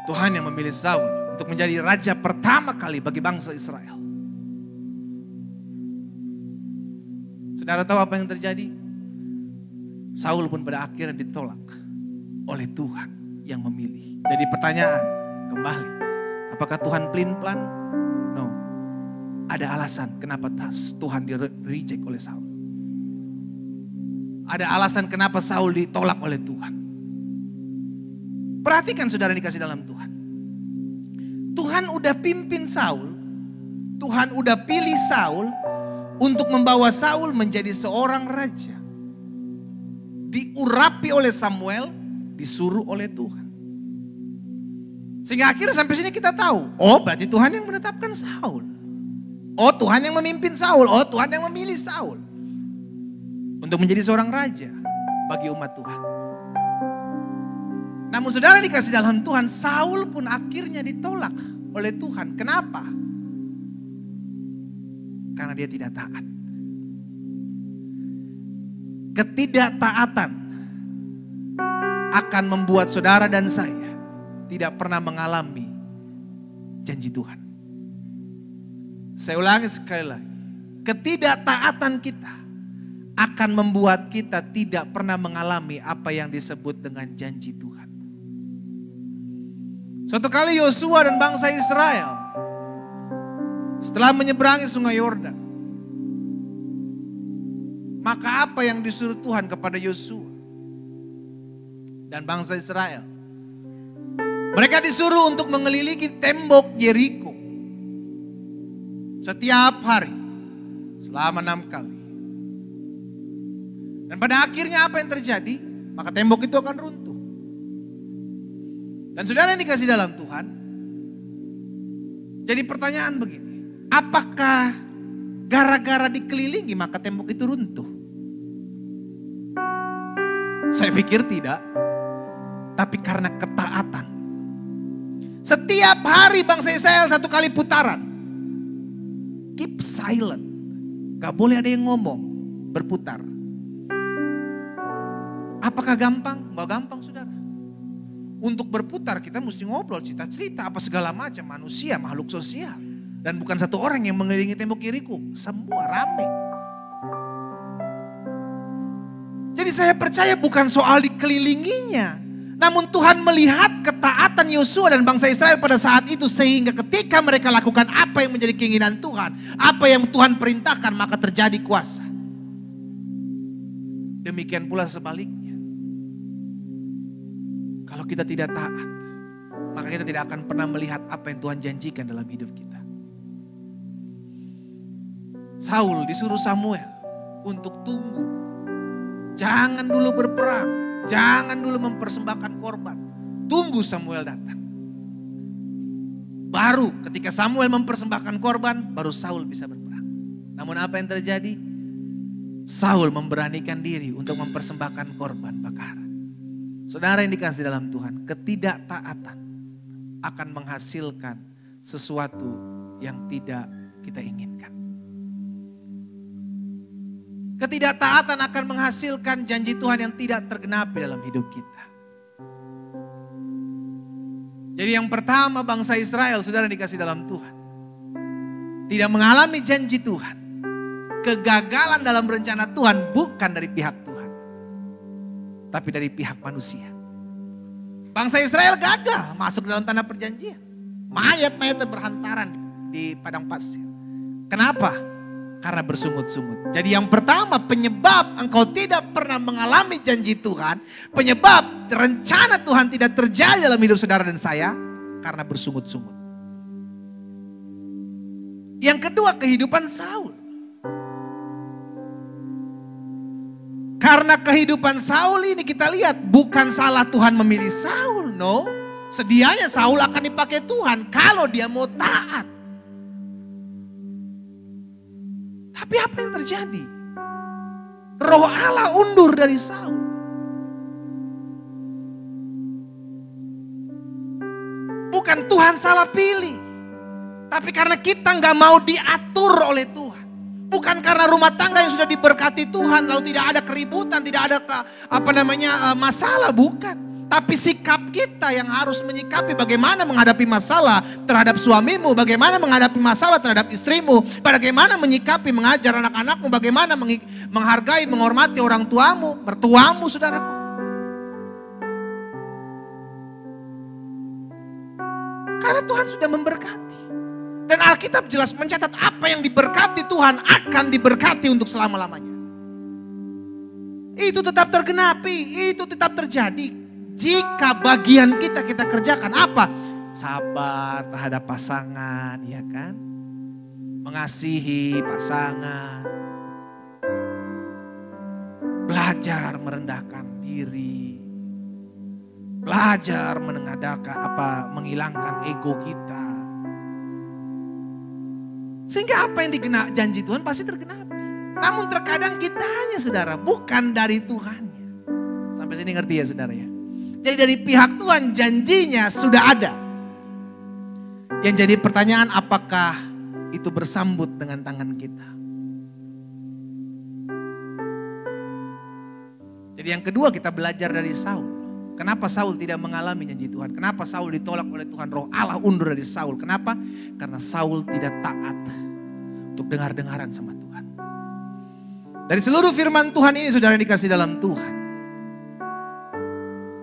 Speaker 1: Tuhan yang memilih Saul untuk menjadi raja pertama kali bagi bangsa Israel. Saudara tahu apa yang terjadi? Saul pun pada akhirnya ditolak oleh Tuhan yang memilih. Jadi pertanyaan kembali. Apakah Tuhan pelin-pelan? No. Ada alasan kenapa Tuhan di-reject oleh Saul. Ada alasan kenapa Saul ditolak oleh Tuhan. Perhatikan saudara dikasih dalam Tuhan. Tuhan udah pimpin Saul. Tuhan udah pilih Saul untuk membawa Saul menjadi seorang raja. Diurapi oleh Samuel, disuruh oleh Tuhan. Sehingga akhirnya sampai sini kita tahu, oh berarti Tuhan yang menetapkan Saul. Oh Tuhan yang memimpin Saul, oh Tuhan yang memilih Saul untuk menjadi seorang raja bagi umat Tuhan. Namun saudara dikasih dalam Tuhan, Saul pun akhirnya ditolak oleh Tuhan. Kenapa? Karena dia tidak taat. Ketidaktaatan akan membuat saudara dan saya tidak pernah mengalami janji Tuhan. Saya ulangi sekali lagi. Ketidaktaatan kita akan membuat kita tidak pernah mengalami apa yang disebut dengan janji Tuhan. Suatu kali Yosua dan bangsa Israel setelah menyeberangi sungai Yordan, maka apa yang disuruh Tuhan kepada Yosua dan bangsa Israel? Mereka disuruh untuk mengelilingi tembok Yeriko setiap hari selama 6 kali. Dan pada akhirnya apa yang terjadi? Maka tembok itu akan runtuh. Dan saudara yang dikasih dalam Tuhan, jadi pertanyaan begini, apakah gara-gara dikelilingi maka tembok itu runtuh? Saya pikir tidak, tapi karena ketaatan. Setiap hari bangsa Israel 1 kali putaran, keep silent, gak boleh ada yang ngomong, berputar. Apakah gampang? Gak gampang saudara. Untuk berputar kita mesti ngobrol, cerita-cerita apa segala macam, manusia, makhluk sosial. Dan bukan satu orang yang mengelilingi tembok Yeriko, semua rame. Jadi saya percaya bukan soal dikelilinginya, namun Tuhan melihat ketaatan Yosua dan bangsa Israel pada saat itu, sehingga ketika mereka lakukan apa yang menjadi keinginan Tuhan, apa yang Tuhan perintahkan, maka terjadi kuasa. Demikian pula sebaliknya. Kalau kita tidak taat, maka kita tidak akan pernah melihat apa yang Tuhan janjikan dalam hidup kita. Saul disuruh Samuel untuk tunggu. Jangan dulu berperang, jangan dulu mempersembahkan korban. Tunggu Samuel datang. Baru ketika Samuel mempersembahkan korban, baru Saul bisa berperang. Namun apa yang terjadi? Saul memberanikan diri untuk mempersembahkan korban bakaran. Saudara yang dikasih dalam Tuhan, ketidaktaatan akan menghasilkan sesuatu yang tidak kita inginkan. Ketidaktaatan akan menghasilkan janji Tuhan yang tidak tergenapi dalam hidup kita. Jadi yang pertama, bangsa Israel, saudara dikasih dalam Tuhan, tidak mengalami janji Tuhan. Kegagalan dalam rencana Tuhan bukan dari pihak Tuhan, tapi dari pihak manusia. Bangsa Israel gagal masuk dalam tanah perjanjian. Mayat-mayatnya berhantaran di padang pasir. Kenapa? Karena bersungut-sungut. Jadi yang pertama, penyebab engkau tidak pernah mengalami janji Tuhan, penyebab rencana Tuhan tidak terjadi dalam hidup saudara dan saya, karena bersungut-sungut. Yang kedua, kehidupan Saul. Karena kehidupan Saul ini kita lihat bukan salah Tuhan memilih Saul, no. Sedianya Saul akan dipakai Tuhan kalau dia mau taat. Tapi apa yang terjadi? Roh Allah undur dari Saul. Bukan Tuhan salah pilih, tapi karena kita nggak mau diatur oleh Tuhan. Bukan karena rumah tangga yang sudah diberkati Tuhan lalu tidak ada keributan, tidak ada masalah, bukan. Tapi sikap kita yang harus menyikapi bagaimana menghadapi masalah terhadap suamimu, bagaimana menghadapi masalah terhadap istrimu, bagaimana menyikapi mengajar anak-anakmu, bagaimana menghargai, menghormati orang tuamu, mertuamu, saudaraku. Karena Tuhan sudah memberkati. Dan Alkitab jelas mencatat apa yang diberkati Tuhan akan diberkati untuk selama-lamanya. Itu tetap tergenapi, itu tetap terjadi. Jika bagian kita kerjakan apa? Sabar terhadap pasangan, ya kan? Mengasihi pasangan. Belajar merendahkan diri. Belajar menghilangkan ego kita. Sehingga apa yang janji Tuhan pasti tergenapi. Namun terkadang kitanya saudara, bukan dari Tuhannya. Sampai sini ngerti ya saudara ya. Jadi dari pihak Tuhan janjinya sudah ada. Yang jadi pertanyaan, apakah itu bersambut dengan tangan kita? Jadi yang kedua, kita belajar dari Saul. Kenapa Saul tidak mengalami janji Tuhan? Kenapa Saul ditolak oleh Tuhan? Roh Allah undur dari Saul. Kenapa? Karena Saul tidak taat untuk dengar-dengaran sama Tuhan. Dari seluruh firman Tuhan ini saudara dikasih dalam Tuhan.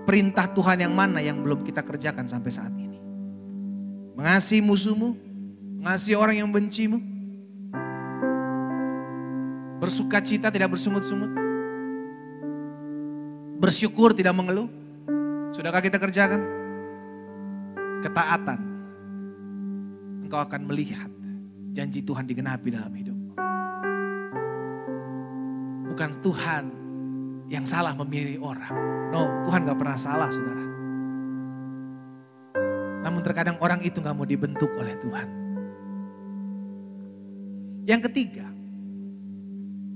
Speaker 1: Perintah Tuhan yang mana yang belum kita kerjakan sampai saat ini? Mengasihi musuhmu, mengasihi orang yang bencimu. Bersuka cita tidak bersungut-sungut. Bersyukur tidak mengeluh. Sudahkah kita kerjakan? Ketaatan. Engkau akan melihat janji Tuhan digenapi dalam hidupmu. Bukan Tuhan yang salah memilih orang. No, Tuhan gak pernah salah, saudara. Namun terkadang orang itu gak mau dibentuk oleh Tuhan. Yang ketiga,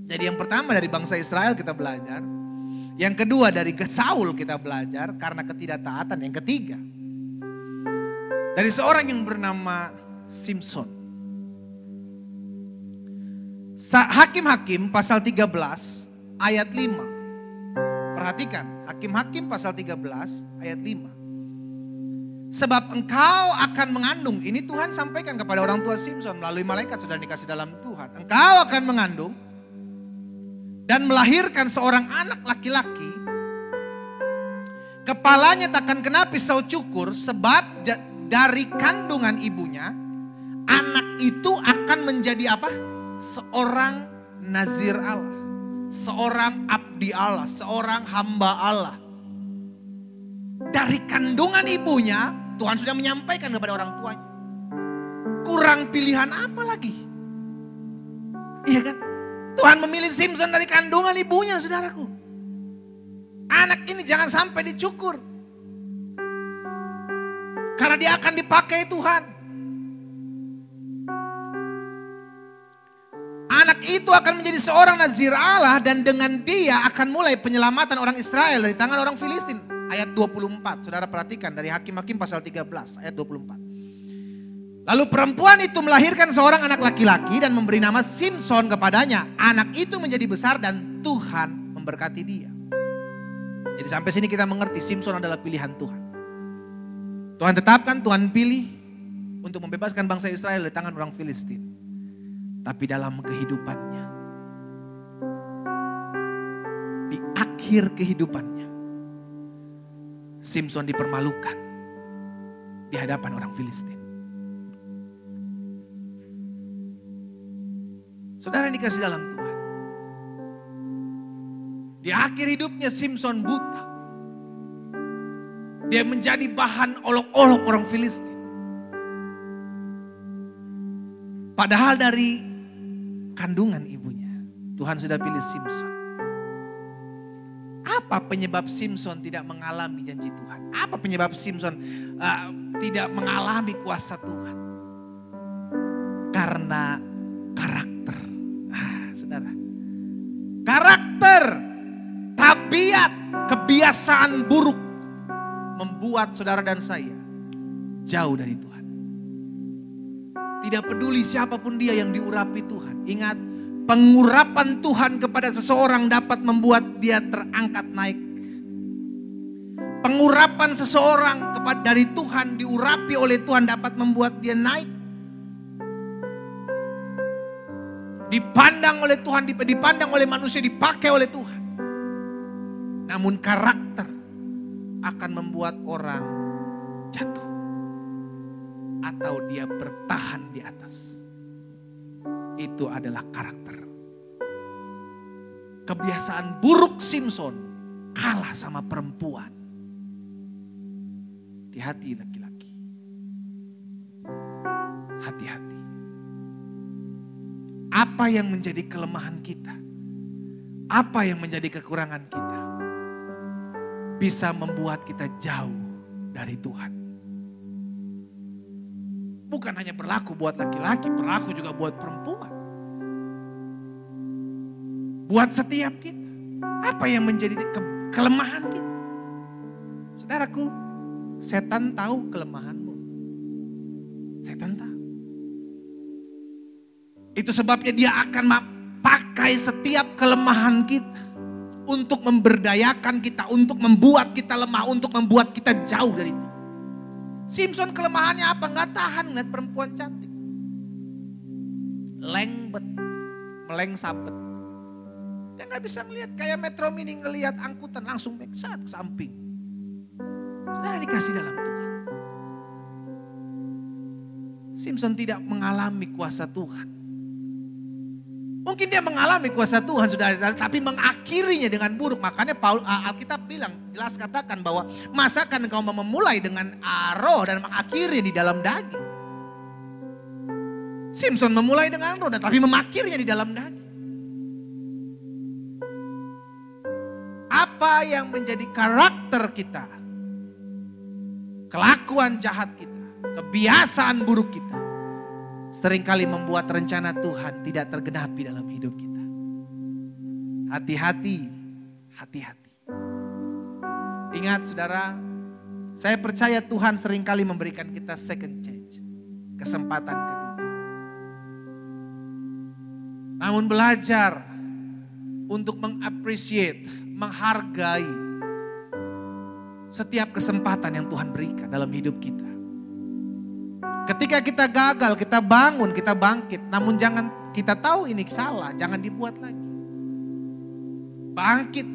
Speaker 1: jadi yang pertama dari bangsa Israel kita belajar. Yang kedua dari Saul kita belajar karena ketidaktaatan. Yang ketiga, dari seorang yang bernama Simson. Hakim-Hakim pasal 13 ayat 5. Perhatikan, Hakim-Hakim pasal 13 ayat 5. Sebab engkau akan mengandung, ini Tuhan sampaikan kepada orang tua Simson melalui malaikat sudah dikasih dalam Tuhan. Engkau akan mengandung dan melahirkan seorang anak laki-laki. Kepalanya takkan kena pisau cukur sebab dari kandungan ibunya anak itu akan menjadi apa? Seorang nazir Allah, seorang abdi Allah, seorang hamba Allah. Dari kandungan ibunya Tuhan sudah menyampaikan kepada orang tuanya. Kurang pilihan apa lagi? Iya kan? Tuhan memilih Simson dari kandungan ibunya, saudaraku. Anak ini jangan sampai dicukur. Karena dia akan dipakai Tuhan. Anak itu akan menjadi seorang nazir Allah dan dengan dia akan mulai penyelamatan orang Israel dari tangan orang Filistin. Ayat 24, saudara perhatikan dari Hakim-Hakim pasal 13 ayat 24. Lalu perempuan itu melahirkan seorang anak laki-laki dan memberi nama Simson kepadanya. Anak itu menjadi besar dan Tuhan memberkati dia. Jadi sampai sini kita mengerti Simson adalah pilihan Tuhan. Tuhan tetapkan, Tuhan pilih untuk membebaskan bangsa Israel dari tangan orang Filistin. Tapi dalam kehidupannya, di akhir kehidupannya, Simson dipermalukan di hadapan orang Filistin. Saudara yang dikasih dalam Tuhan. Di akhir hidupnya Simson buta. Dia menjadi bahan olok-olok orang Filistin. Padahal dari kandungan ibunya Tuhan sudah pilih Simson. Apa penyebab Simson tidak mengalami janji Tuhan? Apa penyebab Simson tidak mengalami kuasa Tuhan? Karena karakter. Saudara. Karakter, tabiat, kebiasaan buruk membuat saudara dan saya jauh dari Tuhan. Tidak peduli siapapun dia yang diurapi Tuhan. Ingat, pengurapan Tuhan kepada seseorang dapat membuat dia terangkat naik. Pengurapan seseorang dari Tuhan, diurapi oleh Tuhan dapat membuat dia naik. Dipandang oleh Tuhan, dipandang oleh manusia, dipakai oleh Tuhan. Namun karakter akan membuat orang jatuh. Atau dia bertahan di atas. Itu adalah karakter. Kebiasaan buruk Simson kalah sama perempuan. Hati-hati laki-laki. Hati-hati. Apa yang menjadi kelemahan kita? Apa yang menjadi kekurangan kita? Bisa membuat kita jauh dari Tuhan. Bukan hanya berlaku buat laki-laki, berlaku juga buat perempuan. Buat setiap kita. Apa yang menjadi kelemahan kita? Saudaraku, setan tahu kelemahanmu. Setan tahu. Itu sebabnya dia akan pakai setiap kelemahan kita untuk memberdayakan kita, untuk membuat kita lemah, untuk membuat kita jauh dari itu. Simson kelemahannya apa? Nggak tahan ngeliat perempuan cantik. Lengbet, melengsabet. Dia nggak bisa ngeliat kayak Metro Mini ngeliat angkutan langsung saat ke samping. Saudara dikasih dalam Tuhan. Simpson tidak mengalami kuasa Tuhan. Mungkin dia mengalami kuasa Tuhan saudara, tapi mengakhirinya dengan buruk. Makanya Alkitab bilang, jelas katakan bahwa masakan engkau memulai dengan roh dan mengakhiri di dalam daging. Simpson memulai dengan roh, tapi mengakhirinya di dalam daging. Apa yang menjadi karakter kita, kelakuan jahat kita, kebiasaan buruk kita, seringkali membuat rencana Tuhan tidak tergenapi dalam hidup kita. Hati-hati, hati-hati. Ingat saudara, saya percaya Tuhan seringkali memberikan kita second chance, kesempatan kedua. Namun belajar untuk mengapresiasi, menghargai setiap kesempatan yang Tuhan berikan dalam hidup kita. Ketika kita gagal, kita bangun, kita bangkit. Namun jangan kita tahu ini salah, jangan dibuat lagi. Bangkit.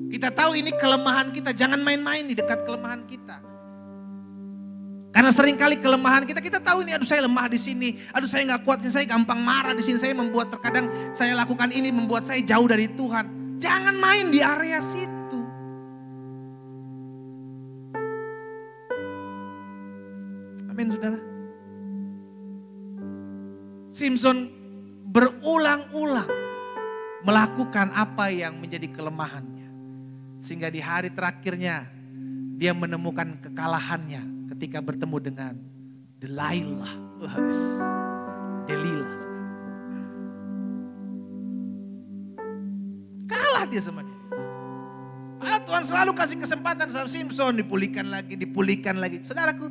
Speaker 1: Kita tahu ini kelemahan kita, jangan main-main di dekat kelemahan kita. Karena seringkali kelemahan kita, kita tahu ini, aduh saya lemah di sini, aduh saya nggak kuat, saya gampang marah di sini, saya membuat terkadang saya lakukan ini membuat saya jauh dari Tuhan. Jangan main di area situ. Amin saudara. Simpson berulang-ulang melakukan apa yang menjadi kelemahannya. Sehingga di hari terakhirnya dia menemukan kekalahannya ketika bertemu dengan Delilah. Delilah. Kalah dia sama dia. Padahal Tuhan selalu kasih kesempatan sama Simpson, dipulihkan lagi. Saudaraku,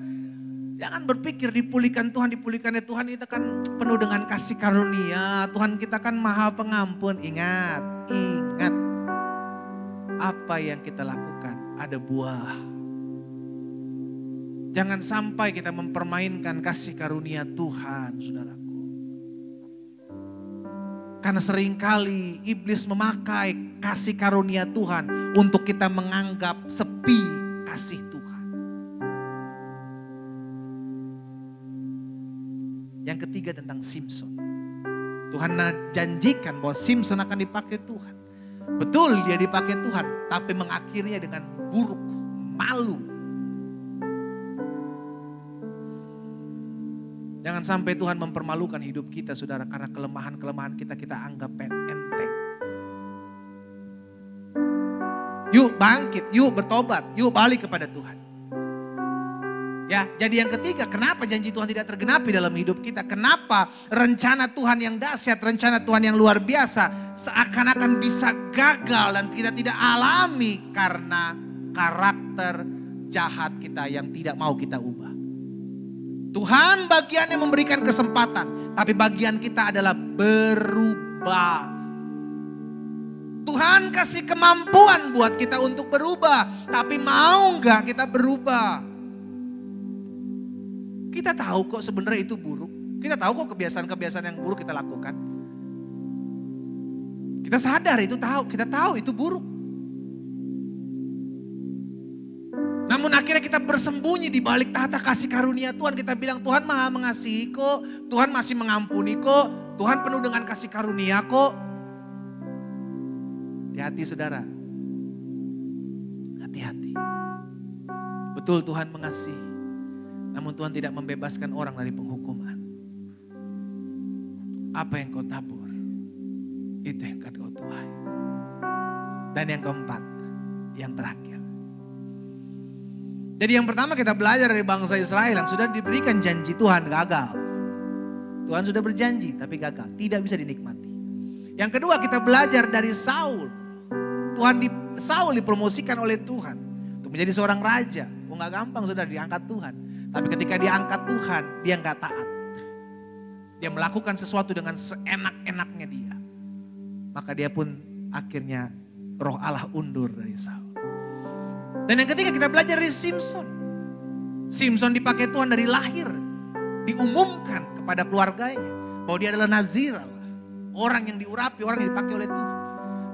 Speaker 1: jangan berpikir dipulihkan dipulihkannya Tuhan kita kan penuh dengan kasih karunia. Tuhan kita kan maha pengampun. Ingat. Apa yang kita lakukan ada buah. Jangan sampai kita mempermainkan kasih karunia Tuhan, saudaraku. Karena seringkali iblis memakai kasih karunia Tuhan untuk kita menganggap sepi kasih Tuhan. Yang ketiga tentang Simpson. Tuhan janjikan bahwa Simpson akan dipakai Tuhan. Betul dia dipakai Tuhan, tapi mengakhirinya dengan buruk, malu. Jangan sampai Tuhan mempermalukan hidup kita saudara, karena kelemahan-kelemahan kita anggap enteng. Yuk bangkit, yuk bertobat, yuk balik kepada Tuhan. Ya, jadi yang ketiga, kenapa janji Tuhan tidak tergenapi dalam hidup kita? Kenapa rencana Tuhan yang dahsyat, rencana Tuhan yang luar biasa seakan-akan bisa gagal dan kita tidak alami karena karakter jahat kita yang tidak mau kita ubah. Tuhan bagiannya memberikan kesempatan, tapi bagian kita adalah berubah. Tuhan kasih kemampuan buat kita untuk berubah, tapi mau nggak kita berubah? Kita tahu kok sebenarnya itu buruk. Kita tahu kok kebiasaan-kebiasaan yang buruk kita lakukan. Kita sadar itu kita tahu itu buruk. Namun akhirnya kita bersembunyi di balik tahta kasih karunia Tuhan. Kita bilang Tuhan maha mengasihi kok. Tuhan masih mengampuni kok. Tuhan penuh dengan kasih karunia kok. Hati-hati saudara. Hati-hati. Betul Tuhan mengasihi. Namun Tuhan tidak membebaskan orang dari penghukuman. Apa yang kau tabur, itu yang akan kau tuai. Dan yang keempat, yang terakhir. Jadi yang pertama kita belajar dari bangsa Israel yang sudah diberikan janji Tuhan gagal. Tuhan sudah berjanji tapi gagal, tidak bisa dinikmati. Yang kedua kita belajar dari Saul. Saul dipromosikan oleh Tuhan untuk menjadi seorang raja. Nggak gampang sudah diangkat Tuhan. Tapi ketika dia angkat Tuhan, dia nggak taat. Dia melakukan sesuatu dengan seenak-enaknya dia. Maka dia pun akhirnya roh Allah undur dari Saul. Dan yang ketiga kita belajar dari Simpson. Simpson dipakai Tuhan dari lahir. Diumumkan kepada keluarganya bahwa dia adalah Nazir Allah. Orang yang diurapi, orang yang dipakai oleh Tuhan.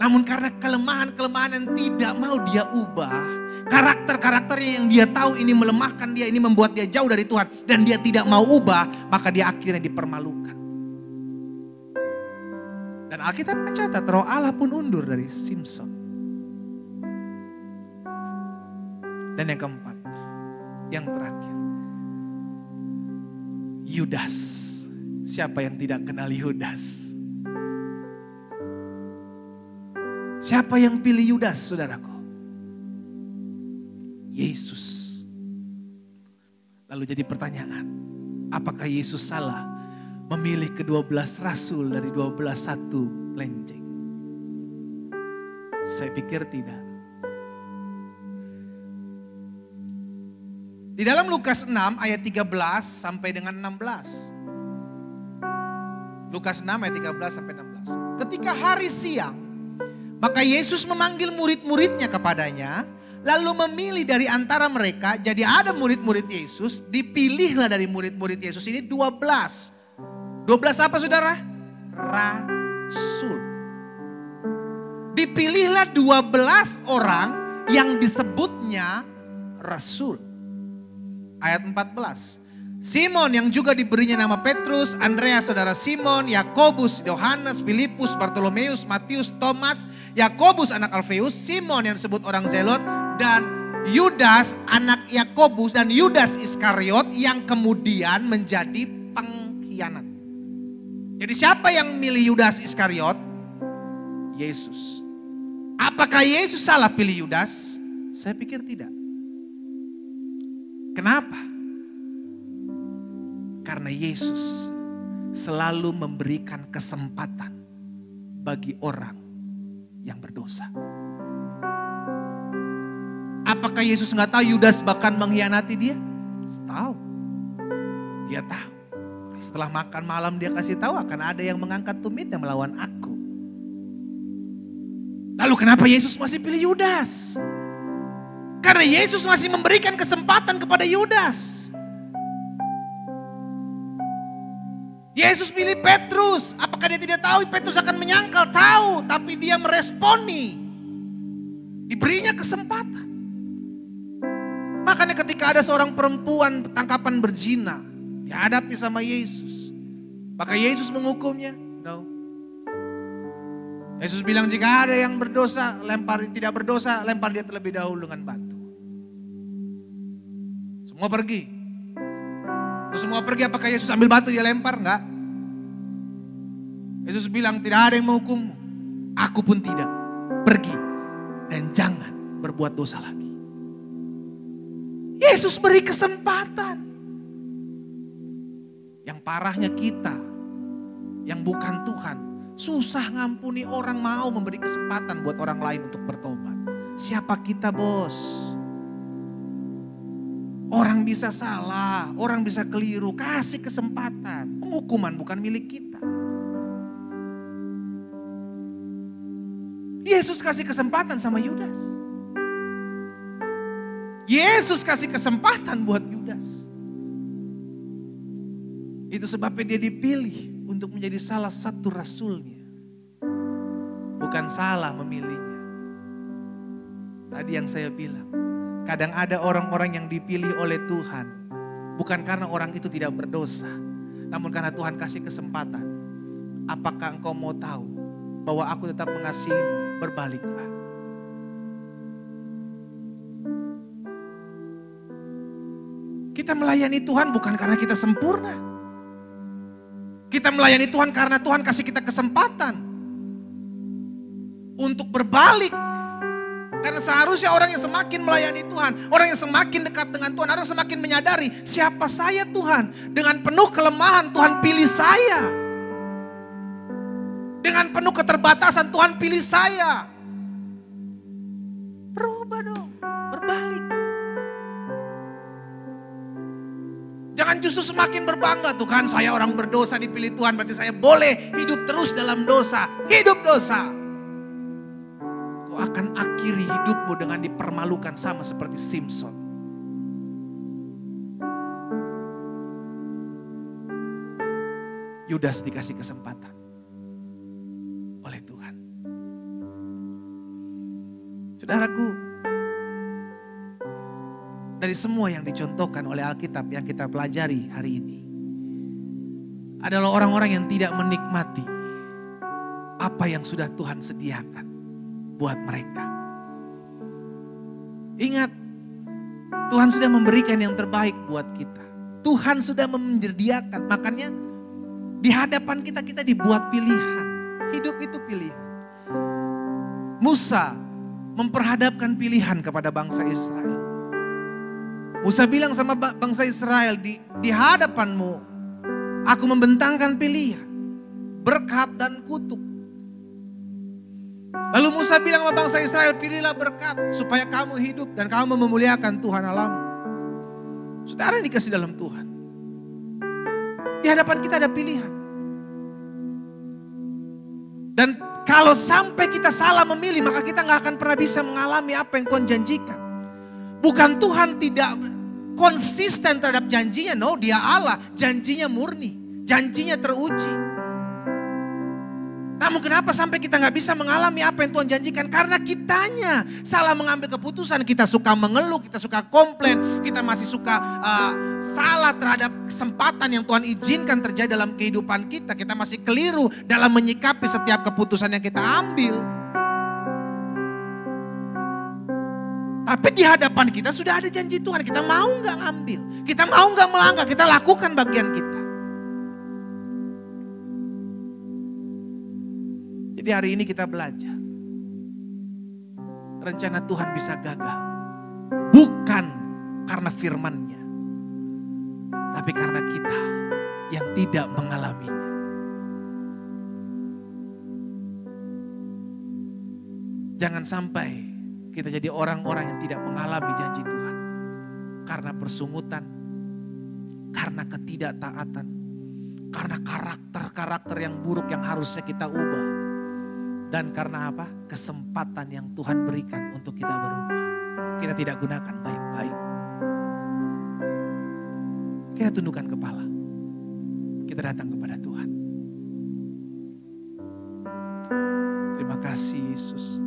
Speaker 1: Namun karena kelemahan-kelemahan yang tidak mau dia ubah, Karakter-karakternya yang dia tahu ini melemahkan dia, ini membuat dia jauh dari Tuhan. Dan dia tidak mau ubah, maka dia akhirnya dipermalukan. Dan Alkitab mencatat Roh Allah pun undur dari Simson. Dan yang keempat, yang terakhir, Yudas. Siapa yang tidak kenal Yudas? Siapa yang pilih Yudas, saudaraku? Yesus. Lalu jadi pertanyaan, apakah Yesus salah memilih ke-12 rasul dari 12 satu lenceng? Saya pikir tidak. Di dalam Lukas 6 ayat 13 sampai dengan 16. Lukas 6 ayat 13 sampai 16. Ketika hari siang, maka Yesus memanggil murid-muridnya kepadanya, lalu memilih dari antara mereka. Jadi ada murid-murid Yesus, dipilihlah dari murid-murid Yesus ini 12. 12 apa saudara? Rasul. Dipilihlah 12 orang yang disebutnya rasul. Ayat 14. Simon yang juga diberinya nama Petrus, Andreas saudara Simon, Yakobus, Yohanes, Filipus, Bartolomeus, Matius, Thomas, Yakobus anak Alfeus, Simon yang disebut orang Zelot, dan Yudas anak Yakobus, dan Yudas Iskariot yang kemudian menjadi pengkhianat. Jadi siapa yang milih Yudas Iskariot? Yesus. Apakah Yesus salah pilih Yudas? Saya pikir tidak. Kenapa? Karena Yesus selalu memberikan kesempatan bagi orang yang berdosa. Apakah Yesus nggak tahu Yudas bahkan mengkhianati dia? Tahu. Dia tahu. Setelah makan malam dia kasih tahu akan ada yang mengangkat tumitnya melawan aku. Lalu kenapa Yesus masih pilih Yudas? Karena Yesus masih memberikan kesempatan kepada Yudas. Yesus pilih Petrus. Apakah dia tidak tahu Petrus akan menyangkal? Tahu, tapi dia meresponi. Diberinya kesempatan. Makanya ketika ada seorang perempuan tangkapan berzina, dihadapi sama Yesus. Maka Yesus menghukumnya? No. Yesus bilang jika ada yang berdosa, tidak berdosa, lempar dia terlebih dahulu dengan batu. Semua pergi. Terus semua pergi, apakah Yesus ambil batu dia lempar? Enggak. Yesus bilang tidak ada yang menghukummu. Aku pun tidak. Pergi dan jangan berbuat dosa lagi. Yesus beri kesempatan. Yang parahnya kita yang bukan Tuhan susah ngampuni orang, mau memberi kesempatan buat orang lain untuk bertobat. Siapa kita, bos? Orang bisa salah, orang bisa keliru, kasih kesempatan. Penghukuman bukan milik kita. Yesus kasih kesempatan sama Yudas. Yesus kasih kesempatan buat Yudas. Itu sebabnya dia dipilih untuk menjadi salah satu rasulnya. Bukan salah memilihnya. Tadi yang saya bilang. Kadang ada orang-orang yang dipilih oleh Tuhan. Bukan karena orang itu tidak berdosa. Namun karena Tuhan kasih kesempatan. Apakah engkau mau tahu bahwa aku tetap mengasihimu? Berbaliklah. Kita melayani Tuhan bukan karena kita sempurna. Kita melayani Tuhan karena Tuhan kasih kita kesempatan. Untuk berbalik. Karena seharusnya orang yang semakin melayani Tuhan, orang yang semakin dekat dengan Tuhan, orang semakin menyadari siapa saya Tuhan. Dengan penuh kelemahan Tuhan pilih saya. Dengan penuh keterbatasan Tuhan pilih saya. Berubah dong, berbalik. Jangan justru semakin berbangga, tuh kan saya orang berdosa dipilih Tuhan, berarti saya boleh hidup terus dalam dosa. Hidup dosa. Kau akan akhiri hidupmu dengan dipermalukan sama seperti Simson. Yudas dikasih kesempatan oleh Tuhan. Saudaraku, dari semua yang dicontohkan oleh Alkitab yang kita pelajari hari ini adalah orang-orang yang tidak menikmati apa yang sudah Tuhan sediakan buat mereka. Ingat, Tuhan sudah memberikan yang terbaik buat kita. Tuhan sudah menyediakan, makanya di hadapan kita, kita dibuat pilihan. Hidup itu pilihan. Musa memperhadapkan pilihan kepada bangsa Israel. Musa bilang sama bangsa Israel, di hadapanmu aku membentangkan pilihan, berkat dan kutuk. Lalu Musa bilang sama bangsa Israel, pilihlah berkat supaya kamu hidup dan kamu memuliakan Tuhan Allahmu. Saudara yang dikasih dalam Tuhan, di hadapan kita ada pilihan. Dan kalau sampai kita salah memilih, maka kita gak akan pernah bisa mengalami apa yang Tuhan janjikan. Bukan Tuhan tidak konsisten terhadap janjinya, no, dia Allah, janjinya murni, janjinya teruji. Namun kenapa sampai kita gak bisa mengalami apa yang Tuhan janjikan? Karena kitanya salah mengambil keputusan, kita suka mengeluh, kita suka komplain, kita masih suka salah terhadap kesempatan yang Tuhan izinkan terjadi dalam kehidupan kita. Kita masih keliru dalam menyikapi setiap keputusan yang kita ambil. Tapi di hadapan kita sudah ada janji Tuhan, kita mau gak ngambil, kita mau gak melangkah, kita lakukan bagian kita. Jadi hari ini kita belajar. Rencana Tuhan bisa gagal. Bukan karena firman-Nya. Tapi karena kita yang tidak mengalaminya. Jangan sampai kita jadi orang-orang yang tidak mengalami janji Tuhan. Karena persungutan. Karena ketidaktaatan. Karena karakter-karakter yang buruk yang harusnya kita ubah. Dan karena apa? Kesempatan yang Tuhan berikan untuk kita berubah. Kita tidak gunakan baik-baik. Kita tundukkan kepala. Kita datang kepada Tuhan. Terima kasih Yesus.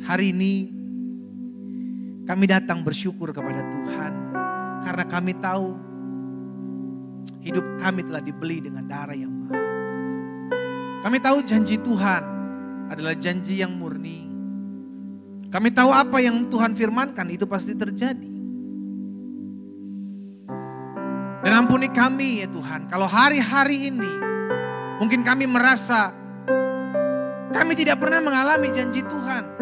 Speaker 1: Hari ini kami datang bersyukur kepada Tuhan. Karena kami tahu hidup kami telah dibeli dengan darah yang mahal. Kami tahu janji Tuhan adalah janji yang murni. Kami tahu apa yang Tuhan firmankan itu pasti terjadi. Dan ampuni kami ya Tuhan, kalau hari-hari ini mungkin kami merasa kami tidak pernah mengalami janji Tuhan.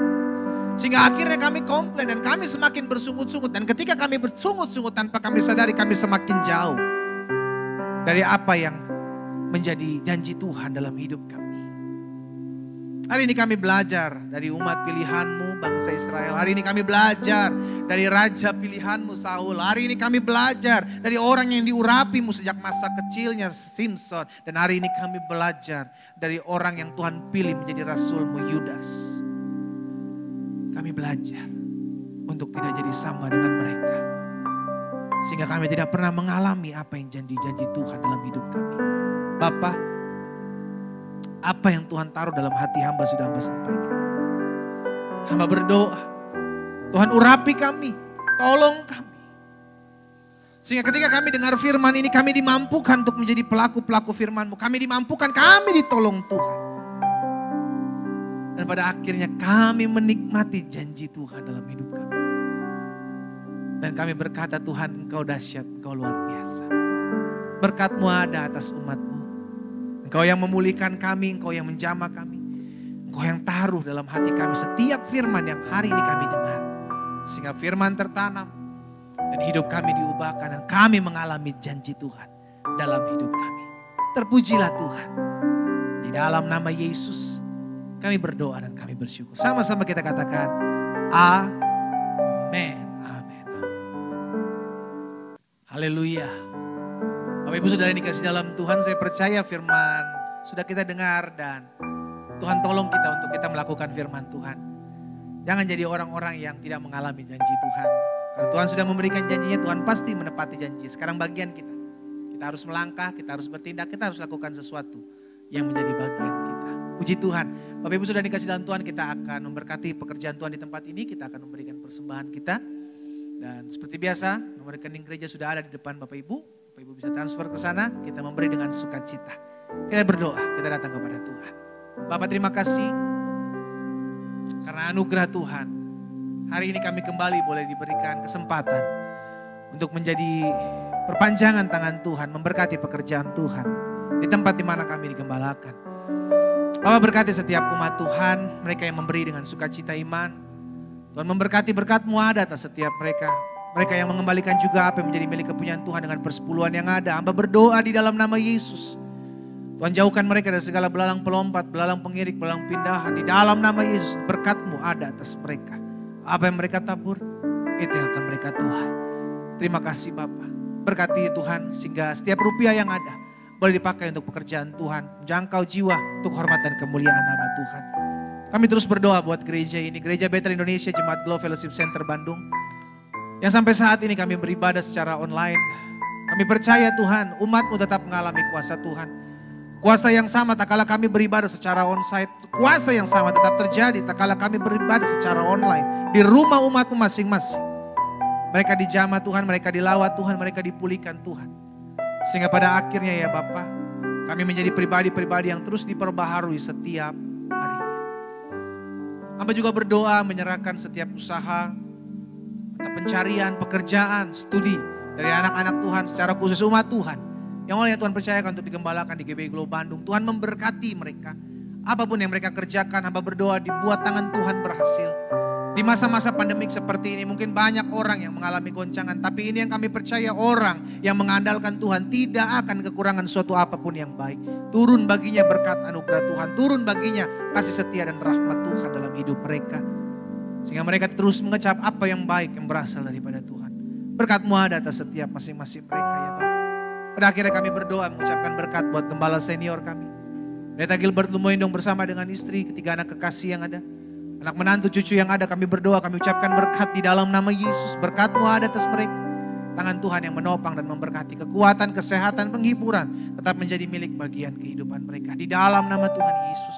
Speaker 1: Sehingga akhirnya kami komplain dan kami semakin bersungut-sungut. Dan ketika kami bersungut-sungut tanpa kami sadari kami semakin jauh dari apa yang menjadi janji Tuhan dalam hidup kami. Hari ini kami belajar dari umat pilihan-Mu bangsa Israel. Hari ini kami belajar dari raja pilihan-Mu Saul. Hari ini kami belajar dari orang yang diurapi-Mu sejak masa kecilnya Simson. Dan hari ini kami belajar dari orang yang Tuhan pilih menjadi rasul-Mu Yudas. Kami belajar untuk tidak jadi sama dengan mereka. Sehingga kami tidak pernah mengalami apa yang janji-janji Tuhan dalam hidup kami. Bapa, apa yang Tuhan taruh dalam hati hamba sudah hamba sampaikan. Hamba berdoa, Tuhan urapi kami, tolong kami. Sehingga ketika kami dengar firman ini, kami dimampukan untuk menjadi pelaku-pelaku firman-Mu. Kami dimampukan, kami ditolong Tuhan. Dan pada akhirnya kami menikmati janji Tuhan dalam hidup kami. Dan kami berkata, Tuhan Engkau dahsyat, Engkau luar biasa. Berkat-Mu ada atas umat-Mu. Engkau yang memulihkan kami, Engkau yang menjamah kami. Engkau yang taruh dalam hati kami setiap firman yang hari ini kami dengar. Sehingga firman tertanam dan hidup kami diubahkan dan kami mengalami janji Tuhan dalam hidup kami. Terpujilah Tuhan. Di dalam nama Yesus kami berdoa dan kami bersyukur. Sama-sama kita katakan amin. Amin. Haleluya. Bapak Ibu Saudara yang dikasih dalam Tuhan, saya percaya firman sudah kita dengar dan Tuhan tolong kita untuk kita melakukan firman Tuhan. Jangan jadi orang-orang yang tidak mengalami janji Tuhan. Karena Tuhan sudah memberikan janjinya, Tuhan pasti menepati janji. Sekarang bagian kita. Kita harus melangkah, kita harus bertindak, kita harus lakukan sesuatu yang menjadi bagian kita. Puji Tuhan. Bapak Ibu sudah dikasih dalam Tuhan, kita akan memberkati pekerjaan Tuhan di tempat ini. Kita akan memberikan persembahan kita. Dan seperti biasa, nomor rekening gereja sudah ada di depan Bapak Ibu. Bapak Ibu bisa transfer ke sana, kita memberi dengan sukacita. Kita berdoa, kita datang kepada Tuhan. Bapak terima kasih karena anugerah Tuhan. Hari ini kami kembali boleh diberikan kesempatan untuk menjadi perpanjangan tangan Tuhan, memberkati pekerjaan Tuhan di tempat di mana kami digembalakan. Bapak berkati setiap umat Tuhan, mereka yang memberi dengan sukacita iman. Tuhan memberkati berkat-Mu ada atas setiap mereka. Mereka yang mengembalikan juga apa yang menjadi milik kepunyaan Tuhan dengan persepuluhan yang ada. Hamba berdoa di dalam nama Yesus. Tuhan jauhkan mereka dari segala belalang pelompat, belalang pengirik, belalang pindahan. Di dalam nama Yesus berkat-Mu ada atas mereka. Apa yang mereka tabur, itu yang akan mereka tuai. Terima kasih Bapa. Berkati Tuhan sehingga setiap rupiah yang ada boleh dipakai untuk pekerjaan Tuhan. Menjangkau jiwa untuk hormat dan kemuliaan nama Tuhan. Kami terus berdoa buat gereja ini, Gereja Bethel Indonesia, Jemaat Glow Fellowship Center Bandung. Yang sampai saat ini kami beribadah secara online. Kami percaya Tuhan, umat-Mu tetap mengalami kuasa Tuhan. Kuasa yang sama tak kala kami beribadah secara onsite. Kuasa yang sama tetap terjadi tak kala kami beribadah secara online. Di rumah umat-Mu masing-masing. Mereka dijamah Tuhan, mereka dilawat Tuhan, mereka dipulihkan Tuhan. Sehingga pada akhirnya ya Bapa, kami menjadi pribadi-pribadi yang terus diperbaharui setiap harinya. Hamba juga berdoa menyerahkan setiap usaha, pencarian, pekerjaan, studi dari anak-anak Tuhan secara khusus umat Tuhan. Yang oleh Tuhan percayakan untuk digembalakan di GBI Glow Bandung. Tuhan memberkati mereka. Apapun yang mereka kerjakan, hamba berdoa dibuat tangan Tuhan berhasil. Di masa-masa pandemik seperti ini mungkin banyak orang yang mengalami goncangan. Tapi ini yang kami percaya, orang yang mengandalkan Tuhan tidak akan kekurangan suatu apapun yang baik. Turun baginya berkat anugerah Tuhan. Turun baginya kasih setia dan rahmat Tuhan dalam hidup mereka. Sehingga mereka terus mengecap apa yang baik yang berasal daripada Tuhan. Berkat-Mu ada atas setiap masing-masing mereka ya Bapak. Pada akhirnya kami berdoa mengucapkan berkat buat gembala senior kami. Pendeta Gilbert Lumoindong bersama dengan istri, ketiga anak kekasih yang ada. Anak menantu cucu yang ada, kami berdoa, kami ucapkan berkat di dalam nama Yesus. Berkat-Mu ada atas mereka. Tangan Tuhan yang menopang dan memberkati, kekuatan, kesehatan, penghiburan tetap menjadi milik bagian kehidupan mereka. Di dalam nama Tuhan Yesus.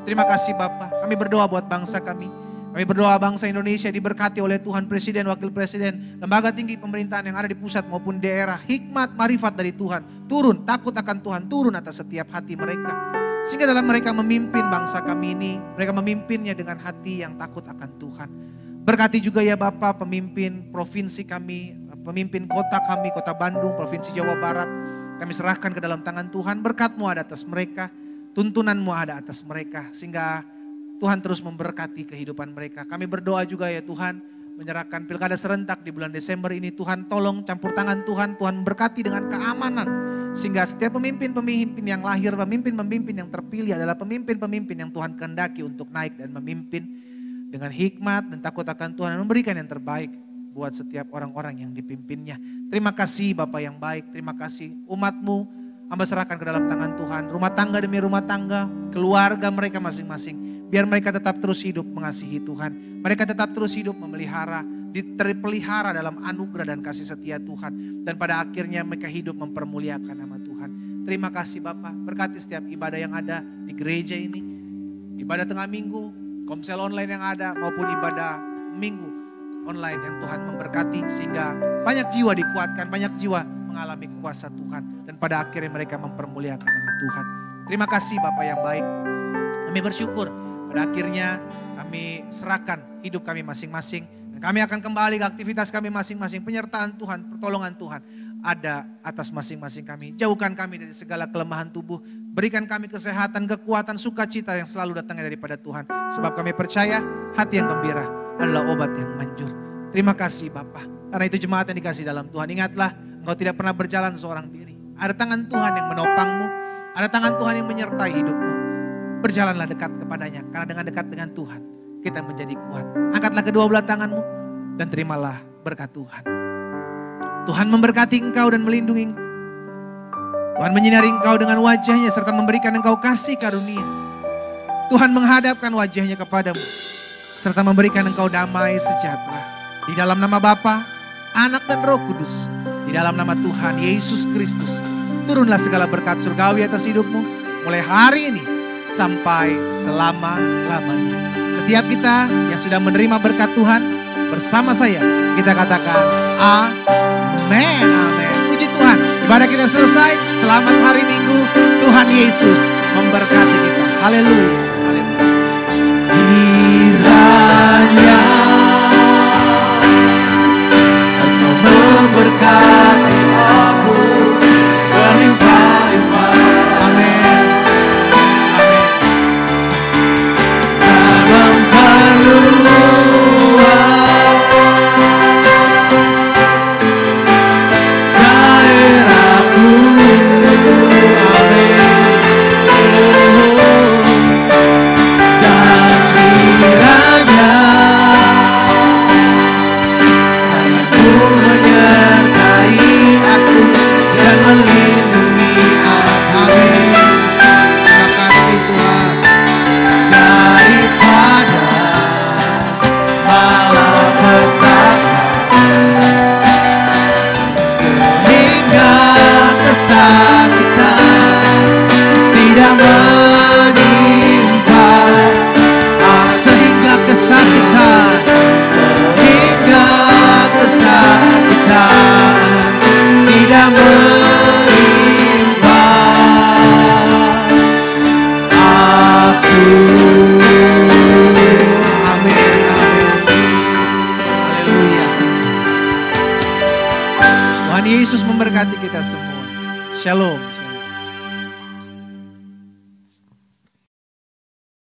Speaker 1: Terima kasih Bapa. Kami berdoa buat bangsa kami. Kami berdoa bangsa Indonesia diberkati oleh Tuhan Presiden, Wakil Presiden, lembaga tinggi pemerintahan yang ada di pusat maupun daerah. Hikmat, marifat dari Tuhan turun, takut akan Tuhan turun atas setiap hati mereka. Sehingga dalam mereka memimpin bangsa kami ini, mereka memimpinnya dengan hati yang takut akan Tuhan. Berkati juga ya Bapak pemimpin provinsi kami, pemimpin kota kami, Kota Bandung, Provinsi Jawa Barat. Kami serahkan ke dalam tangan Tuhan, berkat-Mu ada atas mereka, tuntunan-Mu ada atas mereka. Sehingga Tuhan terus memberkati kehidupan mereka. Kami berdoa juga ya Tuhan, menyerahkan pilkada serentak di bulan Desember ini. Tuhan tolong campur tangan Tuhan, Tuhan berkati dengan keamanan. Sehingga setiap pemimpin-pemimpin yang lahir, pemimpin-pemimpin yang terpilih adalah pemimpin-pemimpin yang Tuhan kehendaki untuk naik dan memimpin dengan hikmat dan takut akan Tuhan dan memberikan yang terbaik buat setiap orang-orang yang dipimpinnya. Terima kasih Bapak yang baik, terima kasih umat-Mu, hamba serahkan ke dalam tangan Tuhan. Rumah tangga demi rumah tangga, keluarga mereka masing-masing. Biar mereka tetap terus hidup mengasihi Tuhan. Mereka tetap terus hidup memelihara, terpelihara dalam anugerah dan kasih setia Tuhan. Dan pada akhirnya mereka hidup mempermuliakan nama Tuhan. Terima kasih Bapak, berkati setiap ibadah yang ada di gereja ini. Ibadah tengah minggu, komsel online yang ada maupun ibadah minggu online yang Tuhan memberkati. Sehingga banyak jiwa dikuatkan, banyak jiwa mengalami kuasa Tuhan. Dan pada akhirnya mereka mempermuliakan nama Tuhan. Terima kasih Bapak yang baik. Kami bersyukur pada akhirnya kami serahkan hidup kami masing-masing. Dan kami akan kembali ke aktivitas kami masing-masing. Penyertaan Tuhan, pertolongan Tuhan ada atas masing-masing kami. Jauhkan kami dari segala kelemahan tubuh. Berikan kami kesehatan, kekuatan, sukacita yang selalu datangnya daripada Tuhan. Sebab kami percaya hati yang gembira adalah obat yang manjur. Terima kasih Bapa. Karena itu jemaat yang dikasih dalam Tuhan. Ingatlah, engkau tidak pernah berjalan seorang diri. Ada tangan Tuhan yang menopangmu. Ada tangan Tuhan yang menyertai hidupmu. Berjalanlah dekat kepadanya. Karena dengan dekat dengan Tuhan, kita menjadi kuat. Angkatlah kedua belah tanganmu dan terimalah berkat Tuhan. Tuhan memberkati engkau dan melindungi engkau. Tuhan menyinari engkau dengan wajahnya serta memberikan engkau kasih karunia. Tuhan menghadapkan wajahnya kepadamu serta memberikan engkau damai sejahtera. Di dalam nama Bapa, Anak dan Roh Kudus. Di dalam nama Tuhan Yesus Kristus. Turunlah segala berkat surgawi atas hidupmu. Mulai hari ini sampai selama-lamanya. Setiap kita yang sudah menerima berkat Tuhan, bersama saya kita katakan amin, amin. Puji Tuhan, ibadah kita selesai. Selamat hari Minggu, Tuhan Yesus memberkati kita. Haleluya, haleluya.
Speaker 3: Kiranya Engkau memberkati aku berlimpah-limpah.
Speaker 1: Amin.
Speaker 3: Dan memperluas daerahku. Amin. Dan kiranya Tuhanku menyertai aku dan melindungi aku.
Speaker 1: Terima kasih Tuhan.
Speaker 3: Daripada malapetaka, sehingga kesakitan tidak menimpa.
Speaker 1: Sehingga kesakitan
Speaker 3: Sehingga kesakitan tidak menimpa aku.
Speaker 1: amin, amin. Haleluya. Tuhan Yesus memberkati kita semua. Shalom.